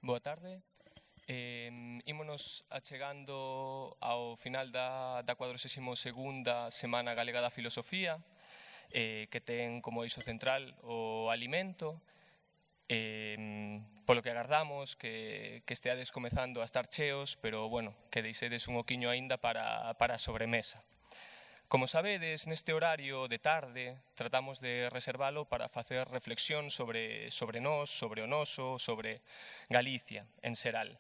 Boa tarde. Ímonos achegando ao final da 42ª Semana Galega da Filosofía, que ten como eixo central o alimento, polo que agardamos que esteades comezando a estar cheos, pero, bueno, que deixedes un oquiño aínda para a sobremesa. Como sabedes, neste horario de tarde tratamos de reservalo para facer reflexión sobre nós, sobre o noso, sobre Galicia en xeral.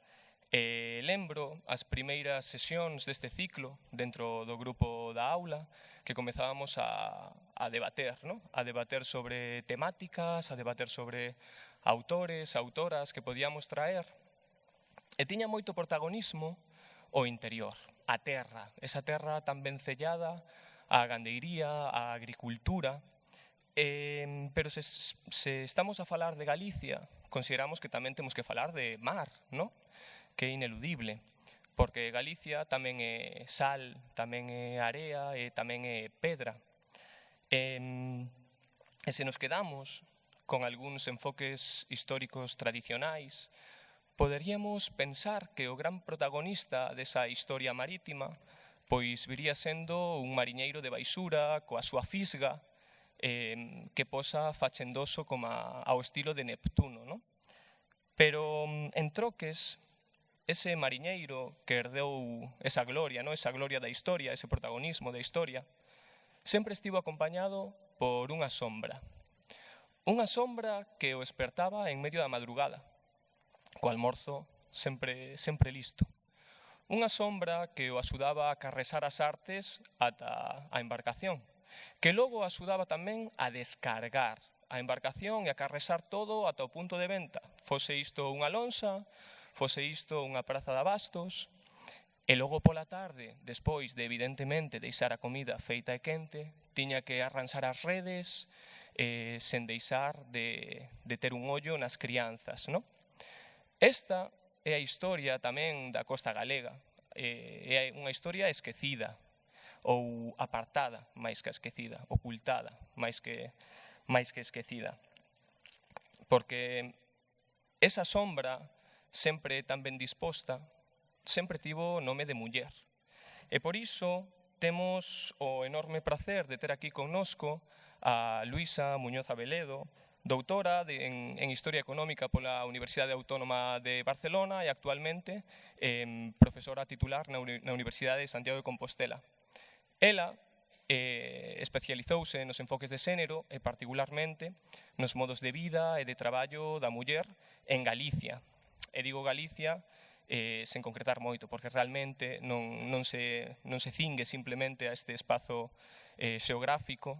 Lembro as primeiras sesións deste ciclo dentro do grupo da aula que comezábamos a debater, ¿no? A debater sobre temáticas, a debater sobre autores, autoras que podíamos traer. E tiña moito protagonismo o interior, a terra, esa terra tan vencellada á gandeiría, á agricultura. Pero se estamos a falar de Galicia, consideramos que tamén temos que falar de mar, ¿no? Que é ineludible, porque Galicia tamén é sal, tamén é area e tamén é pedra. E se nos quedamos con algúns enfoques históricos tradicionais, poderíamos pensar que o gran protagonista desa historia marítima pois viría sendo un mariñeiro de baixura, coa súa fisga, que posa fachendoso como ao estilo de Neptuno, ¿no? Pero, en troques, ese mariñeiro que herdeu esa gloria, ¿no? Esa gloria da historia, ese protagonismo da historia, sempre estivo acompañado por unha sombra. Unha sombra que o espertaba en medio da madrugada, co almorzo sempre listo. Unha sombra que o axudaba a carresar as artes ata a embarcación, que logo axudaba tamén a descargar a embarcación e a carresar todo ata o punto de venta. Fose isto unha lonxa, fose isto unha praza de abastos, e logo pola tarde, despois de evidentemente deixar a comida feita e quente, tiña que arranxar as redes sen deixar de ter un ollo nas crianzas, non? Esta é a historia tamén da costa galega. É unha historia esquecida ou apartada, máis que esquecida, ocultada, máis que esquecida. Porque esa sombra, sempre tan ben disposta, sempre tivo nome de muller. E por iso temos o enorme prazer de ter aquí connosco a Luisa Muñoz Abeledo, doutora en Historia Económica pola Universidade Autónoma de Barcelona e actualmente profesora titular na Universidade de Santiago de Compostela. Ela especializouse nos enfoques de xénero e particularmente nos modos de vida e de traballo da muller en Galicia. E digo Galicia sen concretar moito, porque realmente non se cingue simplemente a este espazo xeográfico,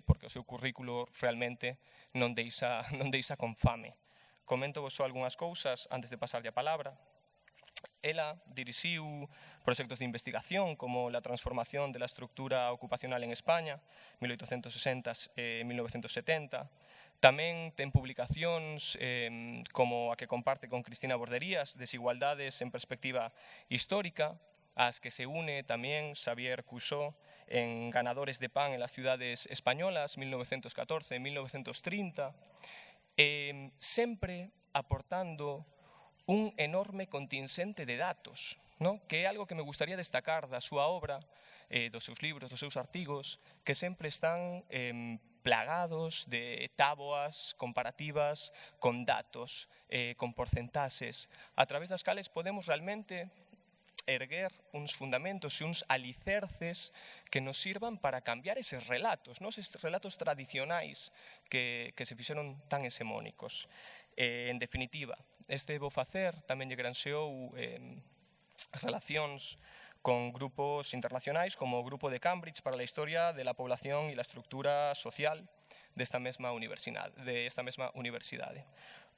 porque o seu currículo realmente non deixa con fame. Comento vos só algunhas cousas antes de pasarlle a palabra. Ela dirixiu proxectos de investigación como la transformación de la estructura ocupacional en España, 1860 e 1970. Tamén ten publicacións como a que comparte con Cristina Borderías, Desigualdades en perspectiva histórica, ás que se une tamén Xavier Couso en Ganadores de pan en las ciudades españolas, 1914 e 1930, sempre aportando un enorme contingente de datos, ¿no? Que é algo que me gustaría destacar da súa obra, dos seus libros, dos seus artigos, que sempre están plagados de táboas comparativas con datos, con porcentaxes, a través das cales podemos realmente erguer uns fundamentos e uns alicerces que nos sirvan para cambiar eses relatos, ¿no? Eses relatos tradicionais que se fixeron tan hexemónicos. En definitiva, este Bo Facer tamén lle granxeou relacións con grupos internacionais como o Grupo de Cambridge para la Historia de la Población y la Estructura Social desta mesma universidade.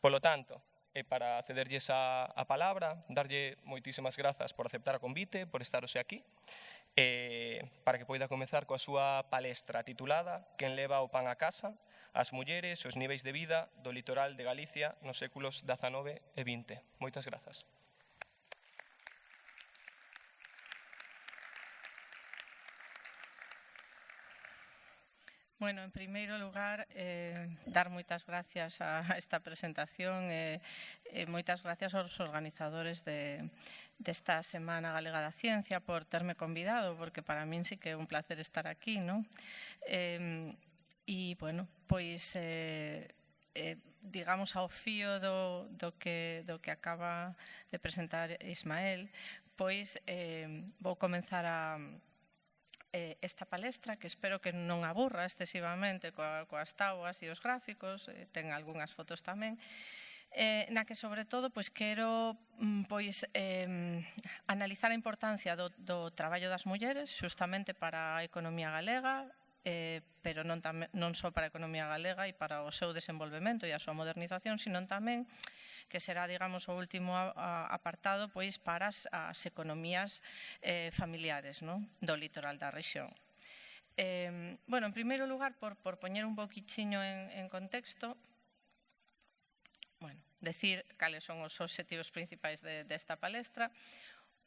Polo tanto, para cederlles a palabra, darlle moitísimas grazas por aceptar o convite, por estar hoxe aquí, para que poida comezar coa súa palestra titulada Quen leva o pan a casa? As mulleres e os niveis de vida do litoral de Galicia nos séculos XIX e XX. Moitas grazas. Bueno, en primeiro lugar, dar moitas gracias a esta presentación e moitas gracias aos organizadores desta Semana Galega da Ciencia por terme convidado, porque para min sí que é un placer estar aquí, non? E, bueno, pois, digamos, ao fío do que acaba de presentar Ismael, pois vou comenzar esta palestra, que espero que non aburra excesivamente coas táboas e os gráficos, ten algunhas fotos tamén, na que, sobre todo, pois quero analizar a importancia do traballo das mulleres xustamente para a economía galega, pero non só para a economía galega e para o seu desenvolvemento e a súa modernización, sino tamén que será, digamos, o último apartado pois para as economías familiares, non? Do litoral da rexión. Bueno, en primeiro lugar, por poñer un poquichiño en contexto, bueno, decir cales son os obxectivos principais desta palestra.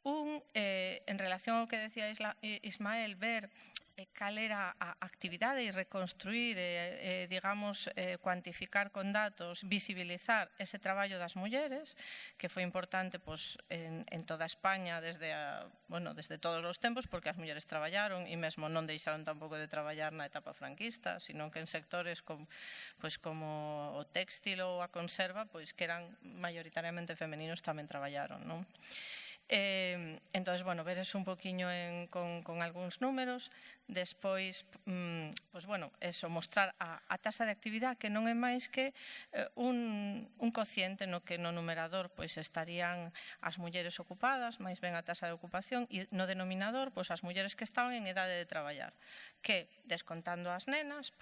En relación ao que decía Ismael, ver cal era a actividade e reconstruir, digamos, cuantificar con datos, visibilizar ese traballo das mulleres, que foi importante en toda España desde todos os tempos, porque as mulleres traballaron e mesmo non deixaron tampouco de traballar na etapa franquista, sino que en sectores como o téxtil ou a conserva, que eran maioritariamente femeninos, tamén traballaron, non? Entón, bueno, ver eso un poquinho con algúns números. Despois, mostrar a taxa de actividade, que non é máis que un cociente no que no numerador estarían as mulleres ocupadas, máis ben a taxa de ocupación, e no denominador as mulleres que estaban en idade de traballar, que, descontando as nenas,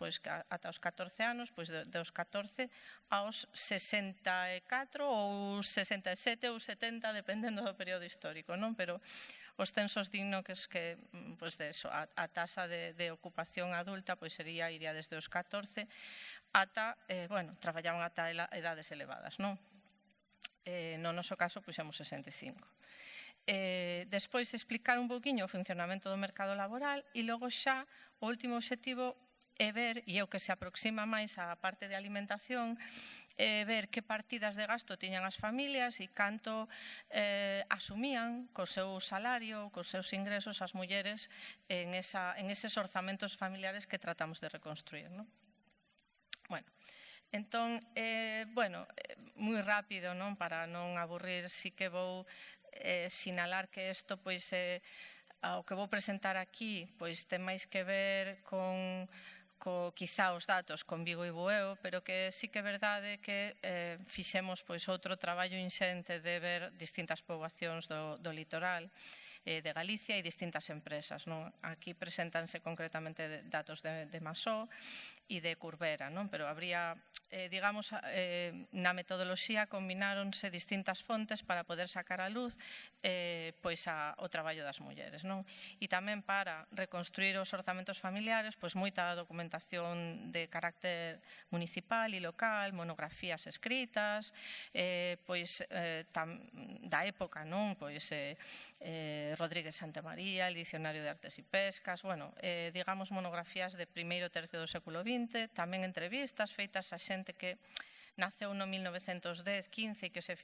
ata os 14 anos, dos 14 aos 64 ou 67 ou 70, dependendo do período histórico, non? Pero os censos dignos que a taxa de ocupación adulta iría desde os 14 ata, traballaban ata edades elevadas, non? No noso caso, puxemos 65. Despois, explicar un poquinho o funcionamento do mercado laboral e logo xa o último obxectivo é ver, e é o que se aproxima máis á parte de alimentación, ver que partidas de gasto tiñan as familias e canto asumían co seu salario, cos seus ingresos as mulleres en eses orzamentos familiares que tratamos de reconstruir, non? Bueno, entón, moi rápido, non? Para non aburrir, sí que vou sinalar que isto, o que vou presentar aquí, ten máis que ver con quizá os datos con Vigo e Bueu, pero que sí que é verdade que fixemos outro traballo inxente de ver distintas poboacións do litoral de Galicia e distintas empresas, non? Aquí preséntanse concretamente datos de Masó e de Curbera, non? Pero habría, digamos, na metodoloxía combináronse distintas fontes para poder sacar a luz o traballo das mulleres, non? E tamén para reconstruir os orzamentos familiares, moita documentación de carácter municipal e local, monografías escritas, da época, non? Rodríguez Santamaría, el Dicionario de Artes e Pescas, digamos, monografías de primeiro tercio do século XX, tamén entrevistas feitas a xente que naceu no 1910-15 e que se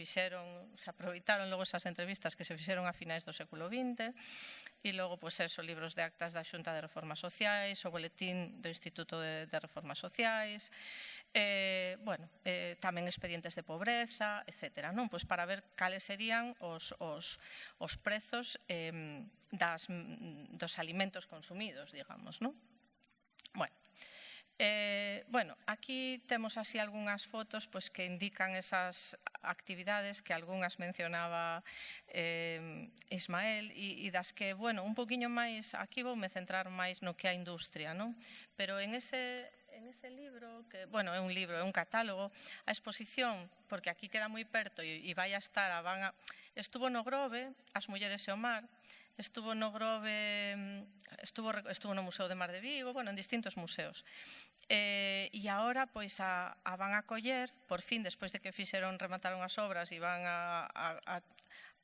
aproveitaron logo esas entrevistas que se fixeron a finais do século XX, e logo, libros de actas da Xunta de Reformas Sociais, o boletín do Instituto de Reformas Sociais, tamén expedientes de pobreza, etc. Para ver cales serían os prezos dos alimentos consumidos, digamos, non? Aquí temos así algunhas fotos que indican esas actividades que algunhas mencionaba Ismael e das que, un poquinho máis, aquí voume centrar máis no que é a industria, non? Pero en ese libro, que, é un libro, é un catálogo, a exposición, porque aquí queda moi perto e vai a estar, estuvo no Grove, As mulleres e o mar, estuvo no Grove, estuvo no Museo de Mar de Vigo, en distintos museos. E agora, a van a coller, por fin, despois de que remataron as obras e van a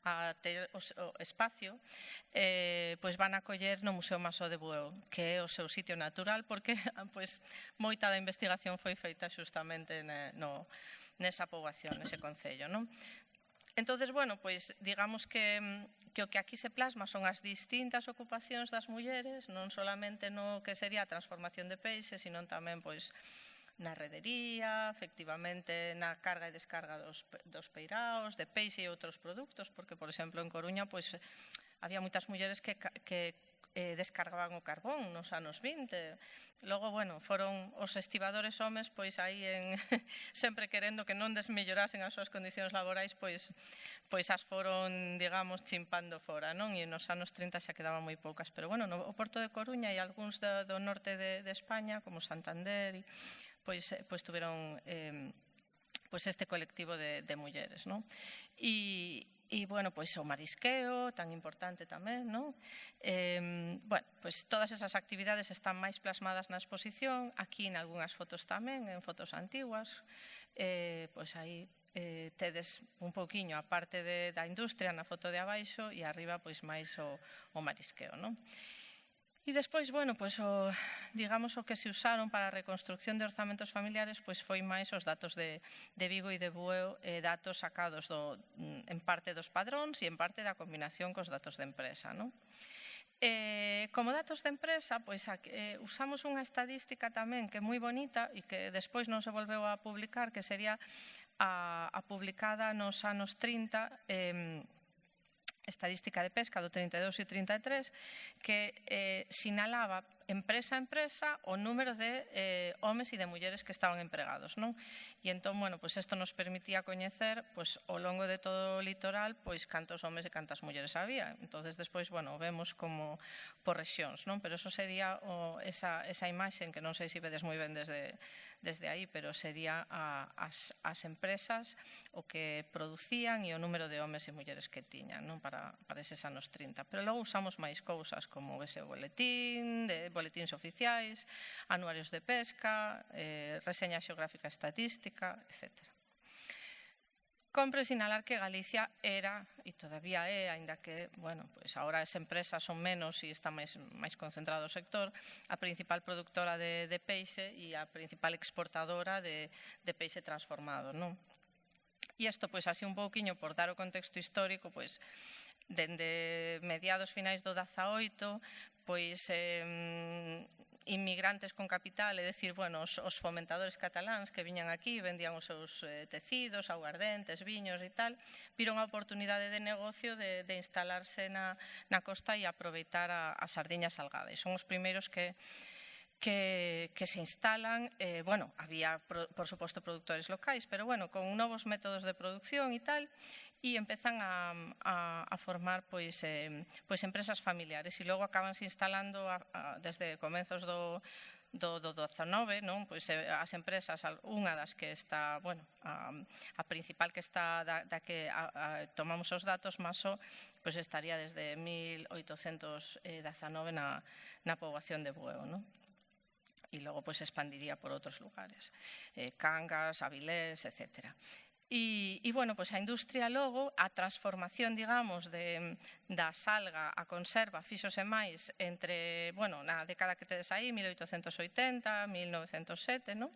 a ter o espacio, pois van a coller no Museo Maso de Bueu, que é o seu sitio natural, porque pois moita da investigación foi feita xustamente nesa poboación, nese concello, non? Entonces, bueno, pois digamos que o que aquí se plasma son as distintas ocupacións das mulleres, non solamente no que sería a transformación de peixe, sino tamén pois na redería, efectivamente na carga e descarga dos peiraos, de peixe e outros produtos, porque, por exemplo, en Coruña pois había moitas mulleres que descargaban o carbón nos anos 20. Logo, bueno, foron os estibadores homes, pois aí sempre querendo que non desmellorasen as súas condicións laborais, pois as foron, digamos, chimpando fora, non? E nos anos 30 xa quedaban moi poucas. Pero, bueno, no Porto de Coruña e algúns do norte de España, como Santander, pois tuveron este colectivo de mulleres, non? E, bueno, pois o marisqueo, tan importante tamén, non? Bueno, pois todas esas actividades están máis plasmadas na exposición, aquí en algunhas fotos tamén, en fotos antiguas, pois aí tedes un pouquiño a parte da industria na foto de abaixo e arriba pois máis o marisqueo, non? E despois, bueno, pois digamos o que se usaron para a reconstrucción de orzamentos familiares pois foi máis os datos de Vigo e de Bueu, datos sacados en parte dos padróns e en parte da combinación cos datos de empresa, non? Como datos de empresa, pois usamos unha estadística tamén que é moi bonita e que despois non se volveu a publicar, que sería a publicada nos anos 30, estadística de pesca do 32 e 33, que sinalaba empresa a empresa o número de homes e de mulleres que estaban empregados, non? E entón, bueno, pois isto nos permitía coñecer, pois, ao longo de todo o litoral, pois, cantos homes e cantas mulleres había. Entonces, despois, bueno, vemos como por rexións, non? Pero eso sería esa imaxe que non sei se vedes moi ben desde aí, pero sería as empresas o que producían e o número de homes e mulleres que tiñan, non? Para eses anos 30. Pero logo usamos máis cousas como ese boletín, boletíns oficiais, anuarios de pesca, reseña xeográfica estadística, etc. Compre sinalar que Galicia era, e todavía é, aínda que, bueno, pois agora as empresas son menos e está máis concentrado o sector, a principal productora de peixe e a principal exportadora de peixe transformado, non? E isto, pois, así un pouquiño, por dar o contexto histórico, pois, dende mediados finais do 18, pois, inmigrantes con capital, é dicir, bueno, os fomentadores cataláns que viñan aquí, vendían os seus tecidos, aguardentes, viños e tal, viron a oportunidade de negocio de instalarse na costa e aproveitar a sardiña salgada. E son os primeiros que se instalan, bueno, había, por suposto, productores locais, pero, bueno, con novos métodos de producción e tal, e empezan a formar pois empresas familiares e logo acabanse instalando desde comenzos do 19, non? Pois as empresas, unha das que está, bueno, a principal que está da que tomamos os datos, Maso, pois estaría desde 1819 na poboación de Bueu, non? E logo pois expandiría por outros lugares, Cangas, Avilés, etcétera. E, bueno, pois a industria logo, a transformación, digamos, da salga a conserva fíxose máis entre, bueno, na década que tedes aí, 1880, 1907, non?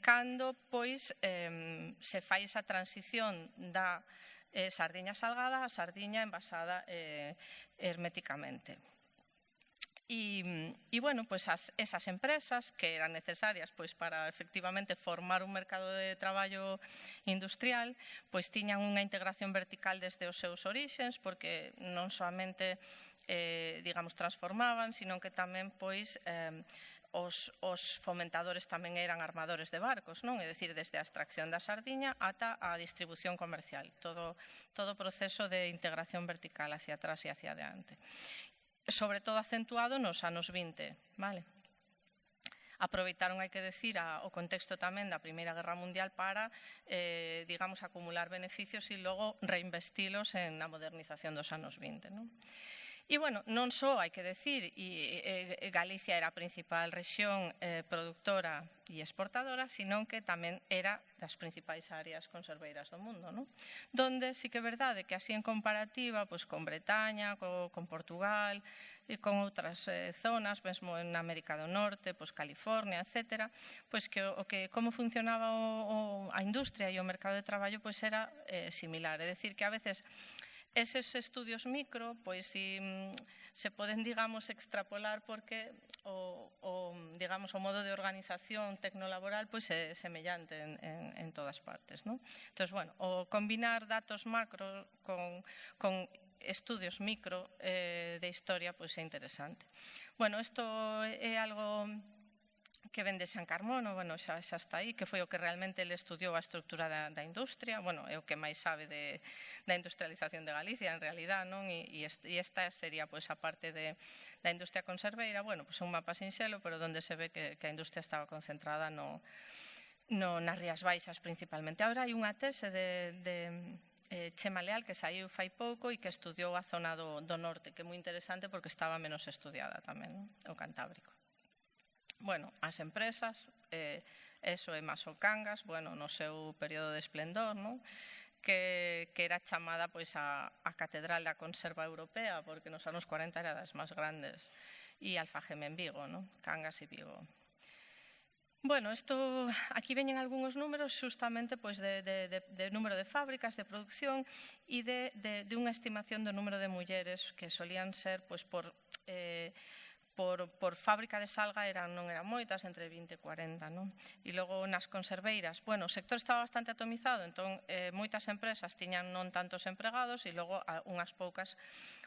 Cando, pois, se fai esa transición da sardiña salgada a sardiña envasada herméticamente. E, bueno, pois esas empresas que eran necesarias pois para efectivamente formar un mercado de traballo industrial, pois tiñan unha integración vertical desde os seus orixens, porque non soamente, digamos, transformaban, sino que tamén, pois, os fomentadores tamén eran armadores de barcos, non? É dicir, desde a extracción da sardiña ata a distribución comercial, todo o proceso de integración vertical hacia atrás e hacia adiante. Sobre todo acentuado nos anos 20, vale? Aproveitaron, hai que decir, o contexto tamén da Primeira Guerra Mundial para, digamos, acumular beneficios e logo reinvestilos na modernización dos anos 20, non? E, bueno, non só, hai que decir, Galicia era a principal rexión productora e exportadora, sino que tamén era das principais áreas conserveiras do mundo, non? Donde sí que é verdade que así en comparativa, pois con Bretaña, con Portugal e con outras zonas, mesmo en América do Norte, pois California, etc., pois que como funcionaba a industria e o mercado de traballo pois era similar. É dicir, que a veces eses estudios micro, pois se poden, digamos, extrapolar porque digamos, o modo de organización tecnolaboral pois é semellante en todas partes, non? Entón, bueno, o combinar datos macro con estudios micro de historia pois é interesante. Bueno, isto é algo que ven de San Carmono, bueno, xa está aí, que foi o que realmente ele estudiou a estructura da industria, bueno, é o que máis sabe da industrialización de Galicia, en realidad, non? E esta sería, pois, a parte da industria conserveira, bueno, pois un mapa sinxelo, pero onde se ve que a industria estaba concentrada nas Rías Baixas, principalmente. Agora hai unha tese de Chema Leal, que saiu fai pouco e que estudiou a zona do norte, que é moi interesante porque estaba menos estudiada tamén, non? O Cantábrico. Bueno, as empresas, eso é Masocangas, bueno, no seu período de esplendor, non? Que era chamada pois a Catedral da Conserva Europea, porque nos anos 40 era das máis grandes, e Alfageme en Vigo, non? Cangas e Vigo. Bueno, aquí veñen algúns números justamente pois de número de fábricas, de producción e de unha estimación do número de mulleres que solían ser pois por fábrica de salga non eran moitas, entre 20 e 40, non? E logo nas conserveiras, bueno, o sector estaba bastante atomizado, entón moitas empresas tiñan non tantos empregados e logo unhas poucas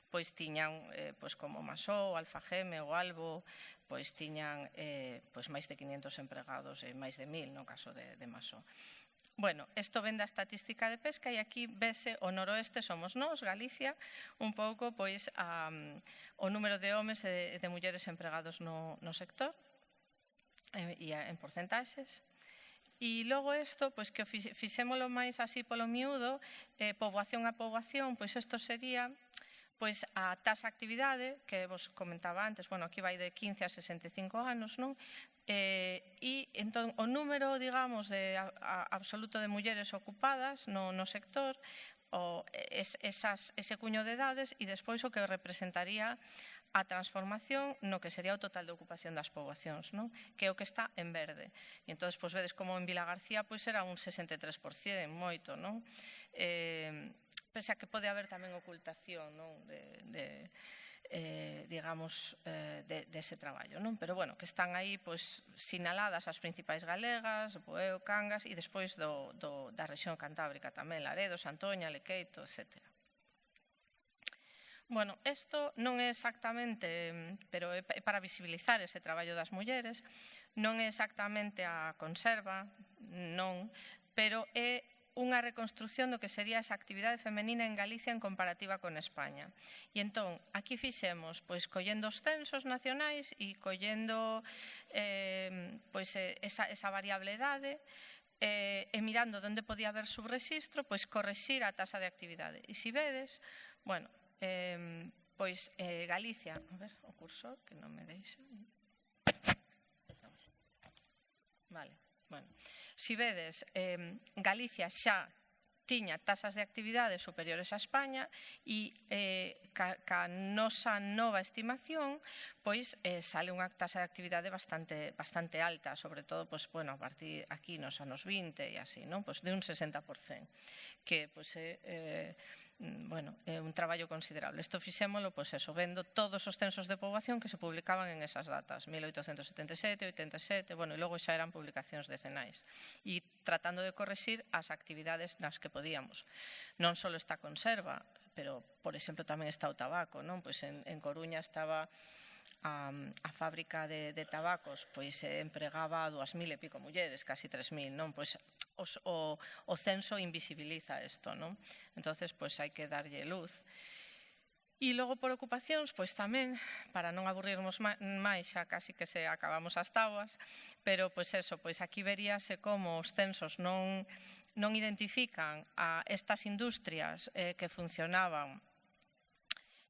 pois tiñan, pois como Masó, Alfageme ou Albo, pois tiñan pois máis de 500 empregados e máis de 1000 no caso de Masó. Bueno, isto ven da estatística de pesca e aquí vese o noroeste somos nós, Galicia, un pouco pois o número de homes e de mulleres empregados no sector e en porcentaxes. E logo isto, pois que fixémolo máis así polo miúdo, poboación a poboación, pois isto sería pois a taxa de actividade, que vos comentaba antes, bueno, aquí vai de 15 a 65 anos, non? E entón o número, digamos, absoluto de mulleres ocupadas no sector, ese cuño de edades, e despois o que representaría a transformación no que sería o total de ocupación das poboacións, non? Que é o que está en verde. E entón, pois vedes como en Vila García pois era un 63%, moito, non? Pese a que pode haber tamén ocultación, non? Digamos, dese traballo, non? Pero, bueno, que están aí, pois, sinaladas as principais galegas, Boeo, Cangas, e despois da rexión cantábrica tamén, Laredo, Santoña, Lequeito, etc. Bueno, isto non é exactamente, pero é para visibilizar ese traballo das mulleres, non é exactamente a conserva, non, pero é unha reconstrucción do que sería esa actividade femenina en Galicia en comparativa con España. E entón, aquí fixemos, pois, collendo os censos nacionais e collendo pois esa variable edade e mirando onde podía haber subregistro, pois correxir a taxa de actividade. E se vedes, bueno, pois Galicia, a ver, o cursor, que non me deixa. Vale. Bueno, se vedes, Galicia xa tiña tasas de actividade superiores a España e ca nosa nova estimación pois sale unha tasa de actividade bastante alta, sobre todo pois, bueno, a partir aquí nos anos 20 e así, non? Pois de un 60%, que pois bueno, é un traballo considerable. Isto fixémolo, pois eso, vendo todos os censos de poboación que se publicaban en esas datas, 1877, 87, bueno, e logo xa eran publicacións decenais. E tratando de correxir as actividades nas que podíamos. Non só esta conserva, pero, por exemplo, tamén está o tabaco, non? Pois en Coruña estaba a fábrica de tabacos, pois empregaba a 2000 e pico mulleres, casi 3000, non? Pois o censo invisibiliza isto, non? Entonces, pois hai que darlle luz. E logo por ocupacións, pois tamén, para non aburrirnos máis, xa casi que se acabamos as táboas, pero pois eso, pois aquí veríase como os censos non identifican a estas industrias que funcionaban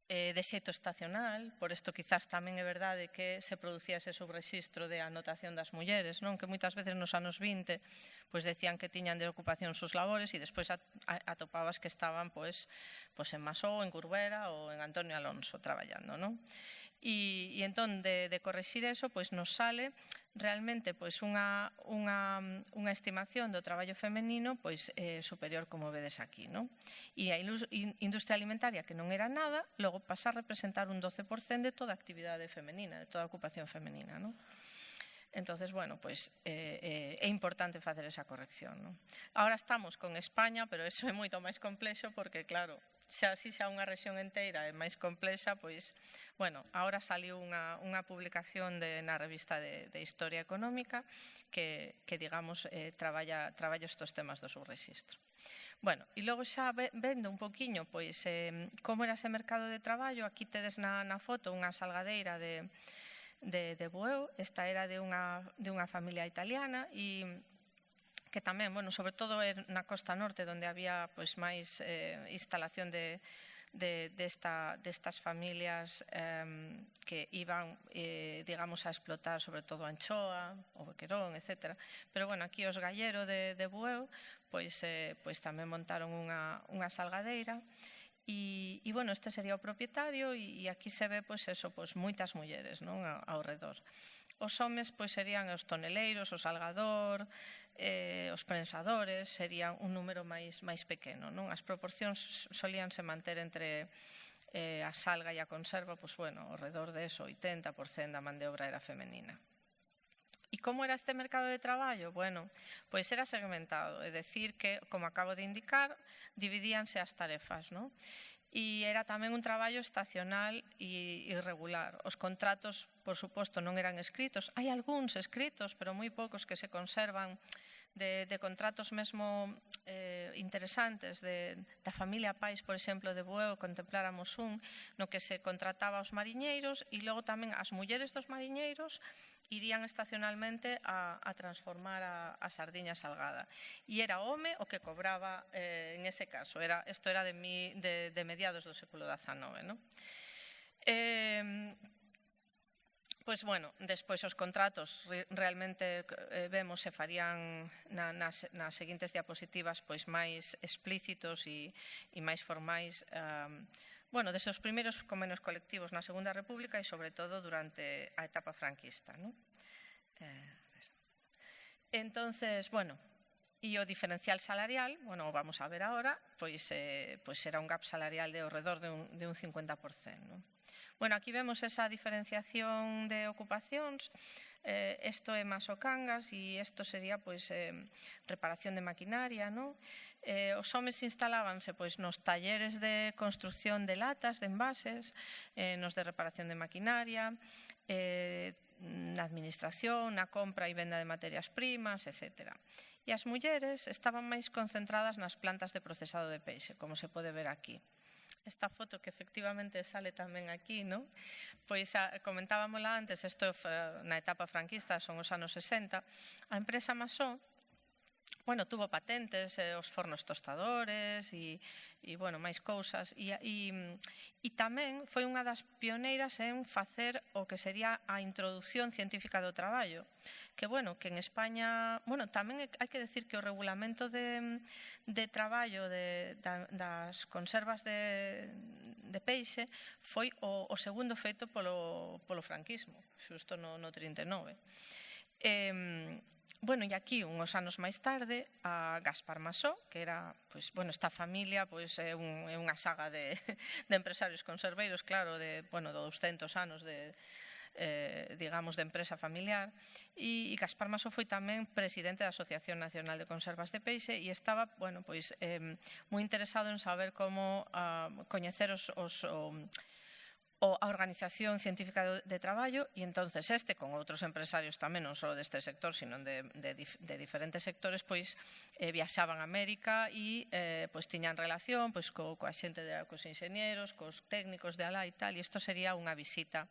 de xeito estacional, por isto quizás tamén é verdade que se producía ese subregistro de anotación das mulleres, non? Que moitas veces nos anos 20 pois decían que tiñan de ocupación sus labores e despois atopabas que estaban pois en Masó, en Curbera ou en Antonio Alonso traballando, non? E entón, de correxir eso, pois nos sale realmente pois unha estimación do traballo femenino pois superior, como vedes aquí, non? E a industria alimentaria, que non era nada, logo pasa a representar un 12% de toda a actividade femenina, de toda a ocupación femenina, non? Entonces, bueno, pois é importante facer esa corrección, non? Ahora estamos con España, pero eso é moito máis complexo porque, claro, xa unha rexión inteira é máis complexa, pois, bueno, ahora saliu unha publicación na revista de Historia Económica que digamos, traballa estos temas do subregistro. Bueno, e logo xa vendo un poquinho, pois, como era ese mercado de traballo, aquí tedes na foto unha salgadeira de Bueu. Esta era de unha familia italiana e que tamén, bueno, sobre todo na costa norte, onde había pois máis instalación destas familias que iban, digamos, a explotar sobre todo a anchoa, o bequerón, etc. Pero, bueno, aquí os Gallero de Bueu pois tamén montaron unha salgadeira. E, bueno, este sería o propietario e aquí se ve, pois, eso, pois, moitas mulleres, non, ao redor. Os homes, pois, serían os toneleiros, o salgador, os prensadores, serían un número máis pequeno, non? As proporcións solíanse manter entre a salga e a conserva, pois, bueno, ao redor de eso, 80% da man de obra era femenina. E como era este mercado de traballo? Bueno, pois era segmentado, é dicir que, como acabo de indicar, dividíanse as tarefas, non? E era tamén un traballo estacional e irregular. Os contratos, por suposto, non eran escritos. Hai algúns escritos, pero moi poucos que se conservan de contratos mesmo interesantes da familia Pais, por exemplo, de Bueu. Contempláramos un no que se contrataba aos mariñeiros e logo tamén as mulleres dos mariñeiros irían estacionalmente a transformar a sardiña salgada. E era o home o que cobraba en ese caso. Isto era de mediados do século XIX, non? Pois, bueno, despois os contratos realmente vemos se farían nas seguintes diapositivas pois máis explícitos e máis formais, bueno, desde os primeiros convenios colectivos na Segunda República e, sobre todo, durante a etapa franquista, non? Entonces, bueno, e o diferencial salarial, bueno, vamos a ver agora, pois era un gap salarial de ao redor de un 50%, non? Bueno, aquí vemos esa diferenciación de ocupacións. Isto é Masocangas e isto sería pois reparación de maquinaria, non? Os homes instalábanse pois nos talleres de construcción de latas, de envases, nos de reparación de maquinaria, na administración, na compra e venda de materias primas, etc. E as mulleres estaban máis concentradas nas plantas de procesado de peixe, como se pode ver aquí. Esta foto que efectivamente sale tamén aquí, non? Pois comentábamosla antes, isto na etapa franquista, son os anos 60. A empresa Masó, bueno, tuvo patentes, os fornos tostadores e bueno, máis cousas. E tamén foi unha das pioneiras en facer o que sería a introducción científica do traballo. Que, bueno, que en España, bueno, tamén hai que decir que o regulamento de traballo das conservas de peixe foi o segundo feito polo franquismo, xusto no 39. Bueno, e aquí, uns anos máis tarde, a Gaspar Masó, que era, pois, bueno, esta familia, pois, é unha saga de empresarios conserveiros, claro, de 200 anos digamos, de empresa familiar, e Gaspar Masó foi tamén presidente da Asociación Nacional de Conservas de Peixe e estaba, bueno, pois, moi interesado en saber como coñecer a Organización Científica de Traballo e entonces con outros empresarios tamén, non só deste sector, sino de diferentes sectores, pois viaxaban a América e pois tiñan relación pois coa xente, cos enxeñeros, cos técnicos de alá e tal, e isto sería unha visita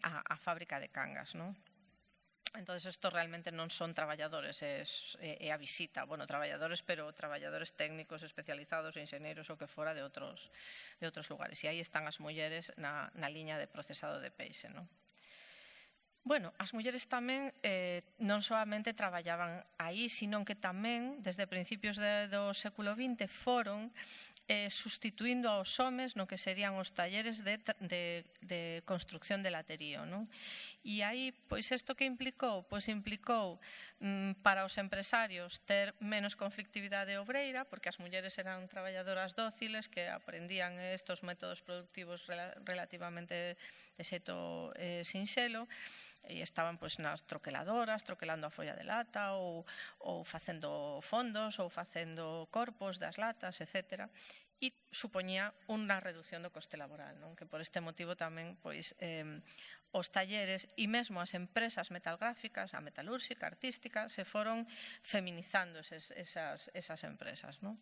á fábrica de Cangas, non? Entón, isto realmente non son traballadores, é a visita, bueno, traballadores, pero traballadores técnicos especializados, enxeñeiros ou que fora de outros lugares. E aí están as mulleres na liña de procesado de peixe, non? Bueno, as mulleres tamén non solamente traballaban aí, sino que tamén, desde principios do século XX, foron sustituindo aos homes no que serían os talleres de construcción de laterío, non? E aí, pois, isto que implicou? Pois implicou para os empresarios ter menos conflictividade obreira, porque as mulleres eran traballadoras dóciles que aprendían estos métodos productivos relativamente de xeito sinxelo, e estaban pois nas troqueladoras, troquelando a folla de lata ou facendo fondos ou facendo corpos das latas, etc. E supoñía unha reducción do coste laboral, non? Que por este motivo tamén pois os talleres e mesmo as empresas metalgráficas, a metalúrxica, artística, se foron feminizando esas empresas, non?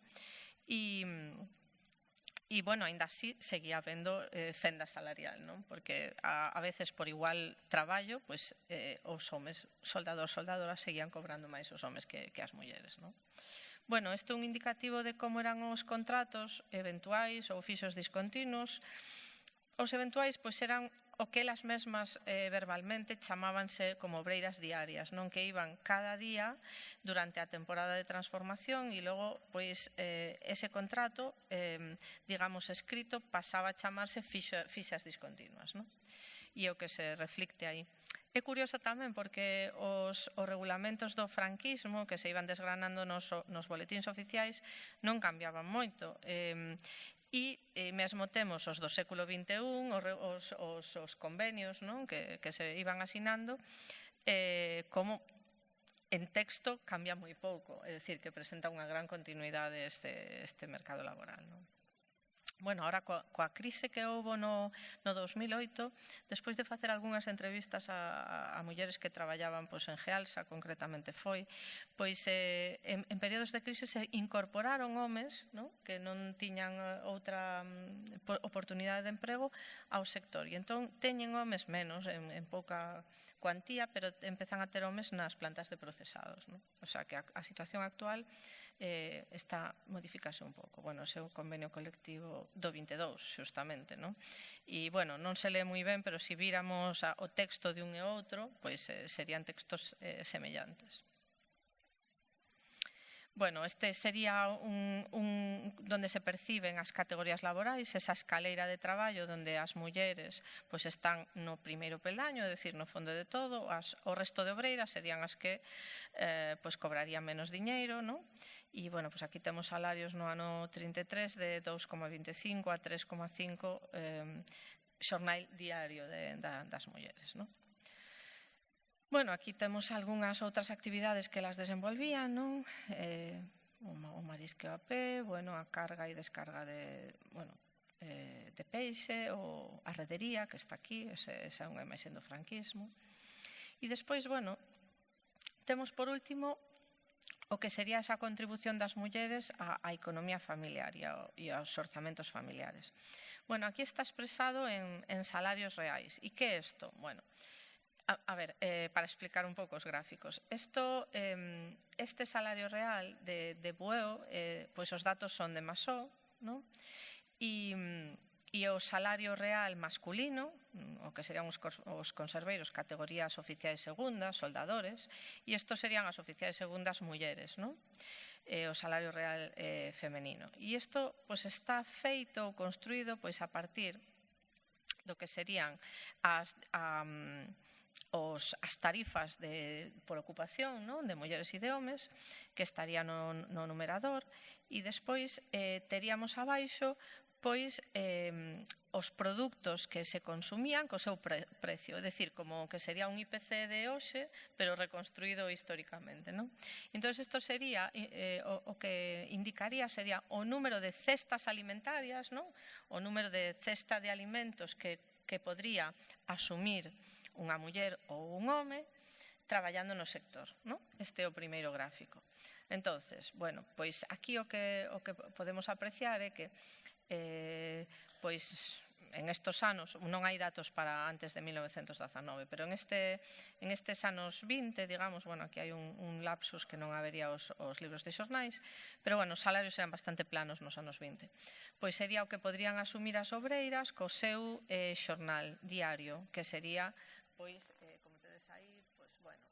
E, bueno, ainda así seguía habendo fenda salarial, non? Porque a veces por igual traballo, pois os homes, soldadoras, seguían cobrando máis os homes que as mulleres, non? Bueno, isto é un indicativo de como eran os contratos eventuais ou fixos discontinuos. Os eventuais, pois, eran o que elas mesmas verbalmente chamábanse como obreiras diarias, non? Que iban cada día durante a temporada de transformación e logo, pois, ese contrato, digamos, escrito, pasaba a chamarse fixas discontinuas, non? E o que se reflicte aí. É curioso tamén porque os regulamentos do franquismo que se iban desgranando nos boletíns oficiais non cambiaban moito. E mesmo temos os do século XXI, os convenios, non? Que se iban asinando, como en texto cambia moi pouco, é dicir, que presenta unha gran continuidade este mercado laboral, non? Bueno, ahora coa crise que houbo no 2008, despois de facer algunhas entrevistas a mulleres que traballaban pois, en Gealsa, concretamente foi, pois en períodos de crise se incorporaron homes, non? Que non tiñan outra oportunidade de emprego ao sector. E entón teñen homes menos, en pouca cuantía, pero empezan a ter homes nas plantas de procesados, non? O sea que a situación actual está modificase un pouco. Bueno, ese é o convenio colectivo do 22, xustamente, non? E, bueno, non se lee moi ben, pero se víramos o texto de un e outro, pois serían textos semellantes. Bueno, este sería donde se perciben as categorías laborais, esa escaleira de traballo onde as mulleres pois, están no primeiro peldaño, é dicir, no fondo de todo, o resto de obreiras serían as que pois, cobrarían menos diñeiro, non? E, bueno, pois aquí temos salarios no ano 33 de 2,25 a 3,5 xornal diario das mulleres, non? Bueno, aquí temos algunhas outras actividades que las desenvolvían, non? O marisqueo a pé, bueno, a carga e descarga de peixe, ou a redería, que está aquí, esa é unha imaxe do franquismo. E despois, bueno, temos por último o que sería esa contribución das mulleres á economía familiar e aos orzamentos familiares. Bueno, aquí está expresado en salarios reais. E que é isto? Bueno, a ver, para explicar un pouco os gráficos. Este salario real de Bueo, pois os datos son de Masó, non? E o salario real masculino, o que serían os conserveiros, categorías oficiais segundas, soldadores, e estos serían as oficiais segundas mulleres, non? O salario real femenino. E isto pois, está feito ou construído pois, a partir do que serían as tarifas por ocupación, non? De mulleres e de homes, que estarían no numerador, e despois teríamos abaixo pois os produtos que se consumían co seu precio, é dicir, como que sería un IPC de hoxe, pero reconstruído históricamente, non? Entón, isto sería, o que indicaría sería o número de cestas alimentarias, non? O número de cesta de alimentos que podría asumir unha muller ou un home traballando no sector, non? Este é o primeiro gráfico. Entonces, bueno, pois aquí o que podemos apreciar é que pois en estos anos, non hai datos para antes de 1919, pero en estes anos 20, digamos, bueno, aquí hai un lapsus que non habería os libros de xornais, pero, bueno, os salarios eran bastante planos nos anos 20. Pois sería o que podrían asumir as obreiras co seu xornal diario, que sería, pois, como tedes aí, pois, bueno,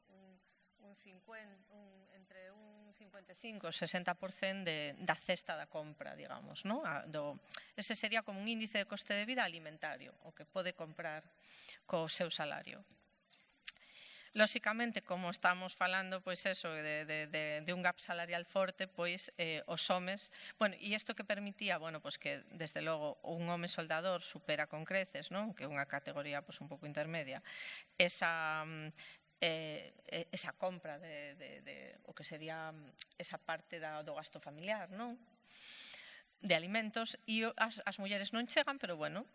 entre un 55 e 60% da cesta da compra, digamos, non? Ese sería como un índice de coste de vida alimentario, o que pode comprar co seu salario. Lóxicamente, como estamos falando, pois eso, de un gap salarial forte, pois os homes, bueno, e isto que permitía, bueno, pois que, desde logo, un home soldador supera con creces, non? Que é unha categoría pois un pouco intermedia, esa compra de o que sería esa parte do gasto familiar, non? De alimentos, e as mulleres non chegan, pero, bueno,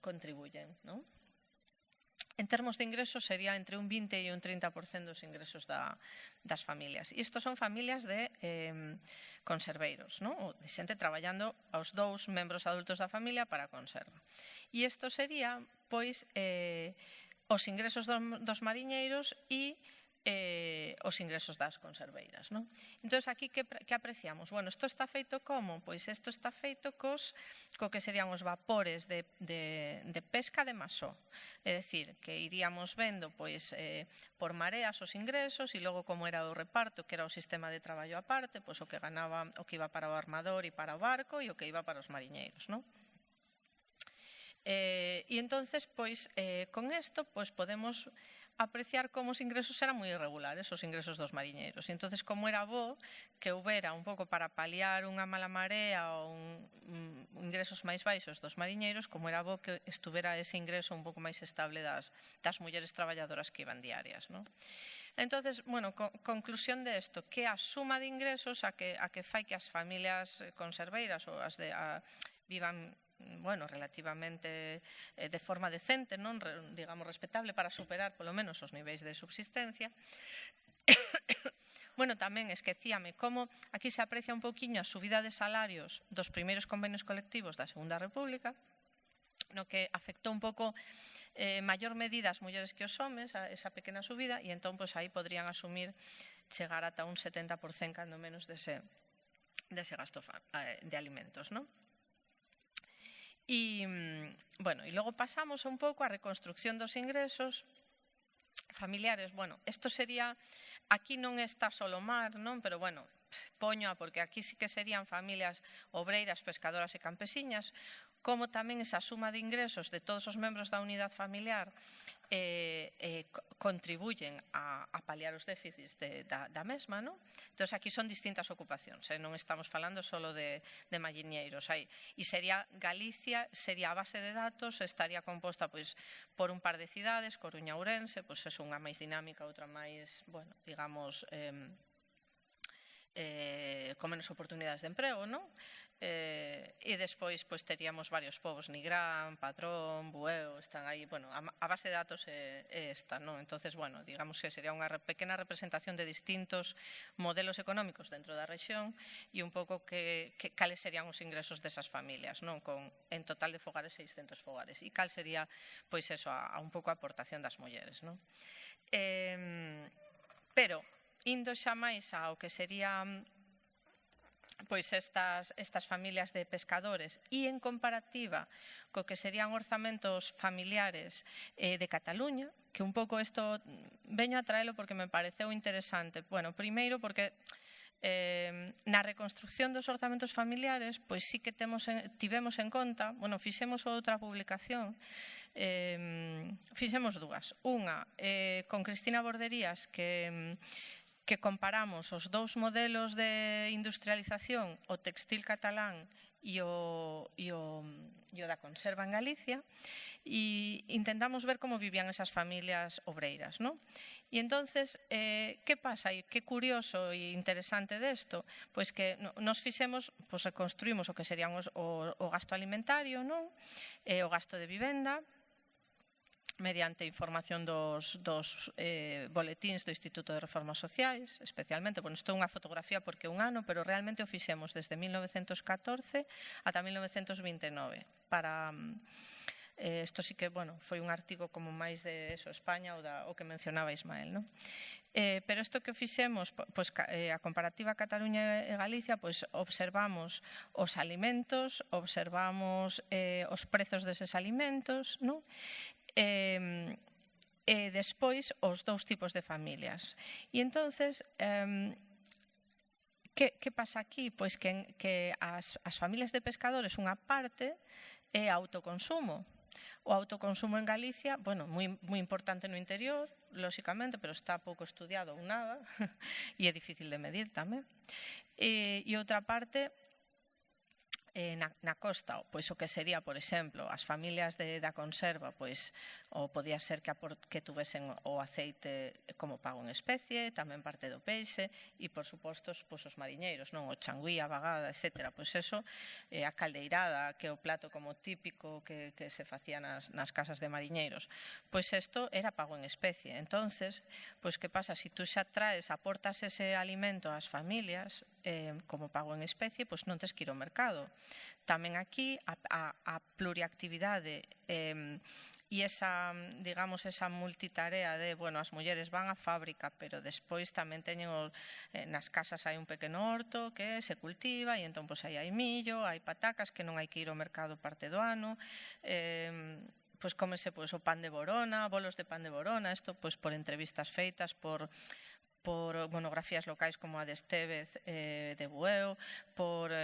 contribuyen, non? En termos de ingresos, sería entre un 20 e un 30% dos ingresos das familias. E isto son familias de conserveiros, non? Ou de xente traballando aos 2 membros adultos da familia para a conserva. E isto sería, pois, os ingresos dos mariñeiros e os ingresos das conserveiras, non? Entón, aquí, que apreciamos? Bueno, isto está feito como? Pois isto está feito co que serían os vapores de pesca de masó. É dicir, que iríamos vendo, pois, por mareas os ingresos, e logo como era o reparto, que era o sistema de traballo aparte, pois o que ganaba, o que iba para o armador e para o barco, e o que iba para os mariñeiros, non? E entonces, pois, con isto, pois podemos apreciar como os ingresos eran moi irregulares, os ingresos dos mariñeiros. E entonces, como era bo que houbera un pouco para paliar unha mala marea ou ingresos máis baixos dos mariñeiros, como era bo que estuvera ese ingreso un pouco máis estable das mulleres traballadoras que iban diarias, non? Entonces, bueno, conclusión de isto, que a suma de ingresos a que fai que as familias conserveiras ou as vivan, bueno, relativamente de forma decente, non, digamos, respetable, para superar polo menos os niveis de subsistencia. Bueno, tamén esquecíame como aquí se aprecia un poquinho a subida de salarios dos primeiros convenios colectivos da Segunda República, no que afectou un pouco maior medida as mulleres que os homes, esa pequena subida, e entón, pois, aí podrían asumir chegar ata un 70% cando menos dese gasto de alimentos, non? E, bueno, e logo pasamos un pouco á reconstrucción dos ingresos familiares. Bueno, isto sería, aquí non está só o mar, non? Pero, bueno, poñoa, porque aquí sí que serían familias obreiras, pescadoras e campesiñas, como tamén esa suma de ingresos de todos os membros da unidade familiar contribuyen a paliar os déficits da mesma, non? Entón, aquí son distintas ocupacións, non estamos falando só de mariñeiros. E sería Galicia, sería a base de datos, estaría composta, pois, por un par de cidades, Coruña, Ourense, pois é unha máis dinámica, outra máis, bueno, digamos, con menos oportunidades de emprego, non? E despois, pois, teríamos varios povos, Nigrán, Padrón, Bueo, están aí, bueno, a base de datos é esta, non? Entonces, bueno, digamos que sería unha pequena representación de distintos modelos económicos dentro da rexión e un pouco cales serían os ingresos desas familias, non? En total de fogares, 600 fogares. E cal sería, pois, eso, a un pouco a aportación das mulleres, non? Pero, indo xa máis ao que serían, pois, estas familias de pescadores, e en comparativa co que serían orzamentos familiares de Cataluña, que un pouco isto veño a traelo porque me pareceu interesante. Bueno, primeiro porque na reconstrucción dos orzamentos familiares, pois sí que tivemos en conta, bueno, fixemos outra publicación, fixemos dúas. Unha con Cristina Borderías, que comparamos os dous modelos de industrialización, o textil catalán e o da conserva en Galicia, e intentamos ver como vivían esas familias obreiras, non? E entonces, que pasa? E que curioso e interesante desto? Pois que nos fixemos, pois reconstruímos o que serían o gasto alimentario, non? O gasto de vivenda, mediante información dos boletíns do Instituto de Reformas Sociais, especialmente, bueno, isto é unha fotografía porque é un ano, pero realmente o fixemos desde 1914 ata 1929 para Isto sí que, bueno, foi un artigo como máis de eso, España, o que mencionaba Ismael, non? Pero isto que fixemos, pois, a comparativa Cataluña e Galicia, pois observamos os alimentos, observamos os prezos deses alimentos, non? E despois os dous tipos de familias. E entonces, que pasa aquí? Pois que as familias de pescadores, unha parte, é autoconsumo. O autoconsumo en Galicia, bueno, moi importante no interior, lóxicamente, pero está pouco estudiado ou nada, e é difícil de medir tamén. E outra parte, na costa, pois o que sería, por exemplo, as familias da conserva, pois ou podía ser que tuvesen o aceite como pago en especie, tamén parte do peixe e, por suposto, pois os mariñeiros, non, o changüí, a vagada, etc. Pois eso, a caldeirada, que é o plato como típico que se facía nas casas de mariñeiros, pois isto era pago en especie. Entonces, pois que pasa? Si tú xa traes, aportas ese alimento ás familias como pago en especie, pois non tes que ir ao mercado. Tamén aquí a pluriactividade e esa, digamos, esa multitarea de, bueno, as mulleres van á fábrica, pero despois tamén teñen, nas casas hai un pequeno horto que se cultiva e entón pois aí hai millo, hai patacas que non hai que ir ao mercado parte do ano, pois cómese pois o pan de Borona, bolos de pan de Borona, isto pois por entrevistas feitas, por monografías locais como a de Estévez de Bueu, por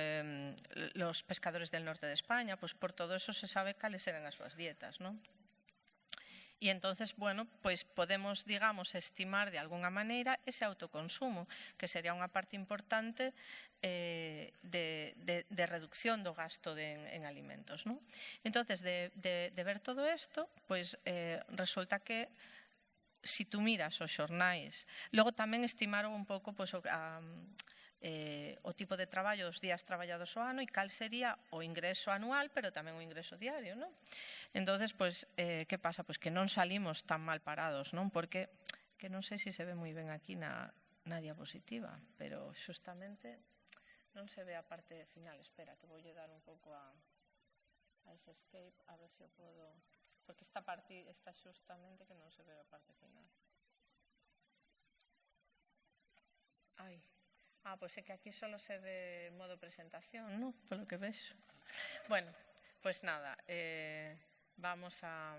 los pescadores del norte de España, pois por todo eso se sabe cales eran as súas dietas, non? E entonces, bueno, pois podemos, digamos, estimar de alguna maneira ese autoconsumo, que sería unha parte importante de reducción do gasto en alimentos, non? Entonces, de ver todo isto, pois resulta que si tú miras os xornais, logo tamén estimaron un pouco pois, o tipo de traballo, os días traballados ao ano e cal sería o ingreso anual, pero tamén o ingreso diario, non? Entonces, pois, que pasa? Pois que non salimos tan mal parados, non? Porque, que non sei se se ve moi ben aquí na diapositiva, pero xustamente non se ve a parte final. Espera, que voulle dar un pouco a ese escape, a ver se o podo... Porque esta parte está xustamente que non se ve a parte final. Ai... pois é que aquí só se ve modo presentación, non? Polo que vexo. Bueno, pois nada, vamos a...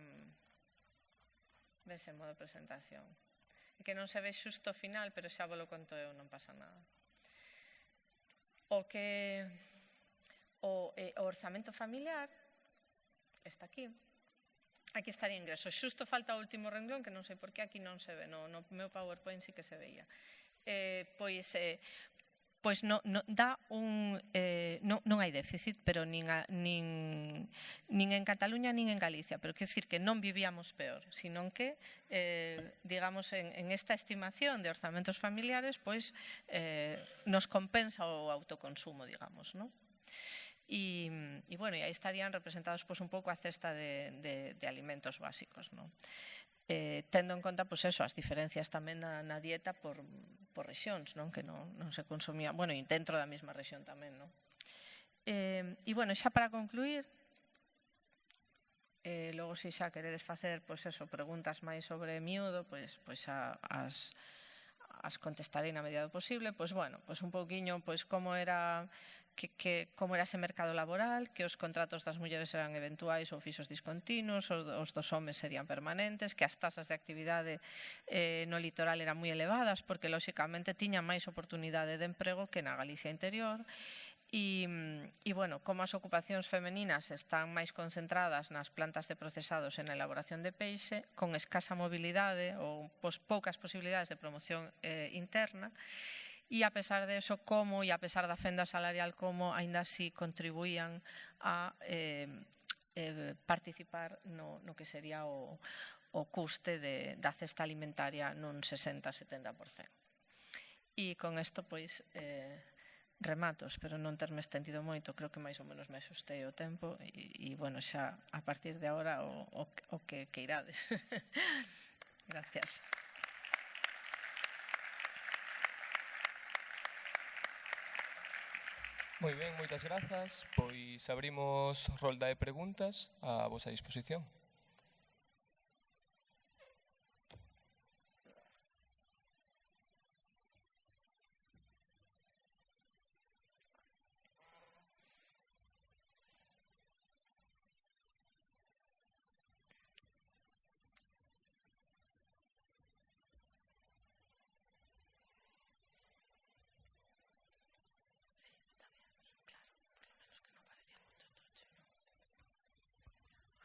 Vese modo presentación. É que non se ve xusto o final, pero xa vos lo conto eu, non pasa nada. O orzamento familiar está aquí. Aquí estaría ingreso. Xusto falta o último renglón, que non sei por que aquí non se ve. No meu PowerPoint sí que se veía. Pois non hai déficit, pero nin en Cataluña nin en Galicia, pero quero dicir que non vivíamos peor, sino que, digamos, en esta estimación de orzamentos familiares, pois nos compensa o autoconsumo, digamos, non? E, bueno, aí estarían representados pois un pouco a cesta de alimentos básicos, non? Tendo en conta, pois eso, as diferencias tamén na dieta por rexións, non? Que non se consumía, bueno, e dentro da mesma rexión tamén, non? E, bueno, xa para concluir, logo se xa queredes facer, pois eso, preguntas máis sobre miúdo, pois as contestarei na medida do posible, pois, bueno, pois un pouquiño, pois como era ese mercado laboral, que os contratos das mulleres eran eventuais ou fixos discontinuos, os dos homes serían permanentes, que as tasas de actividade no litoral eran moi elevadas, porque, lóxicamente, tiñan máis oportunidade de emprego que na Galicia interior, e, bueno, como as ocupacións femeninas están máis concentradas nas plantas de procesados e na elaboración de peixe, con escasa mobilidade ou poucas posibilidades de promoción interna, e a pesar de eso, como, e a pesar da fenda salarial, como, aínda así contribuían a participar no que sería o custe da cesta alimentaria nun 60-70%. E con isto, pois, remato, espero non terme estendido moito, creo que máis ou menos me axustei o tempo, e, bueno, xa a partir de agora o que irades. Gracias. Moi ben, moitas grazas. Pois abrimos rolda de preguntas a vosa disposición.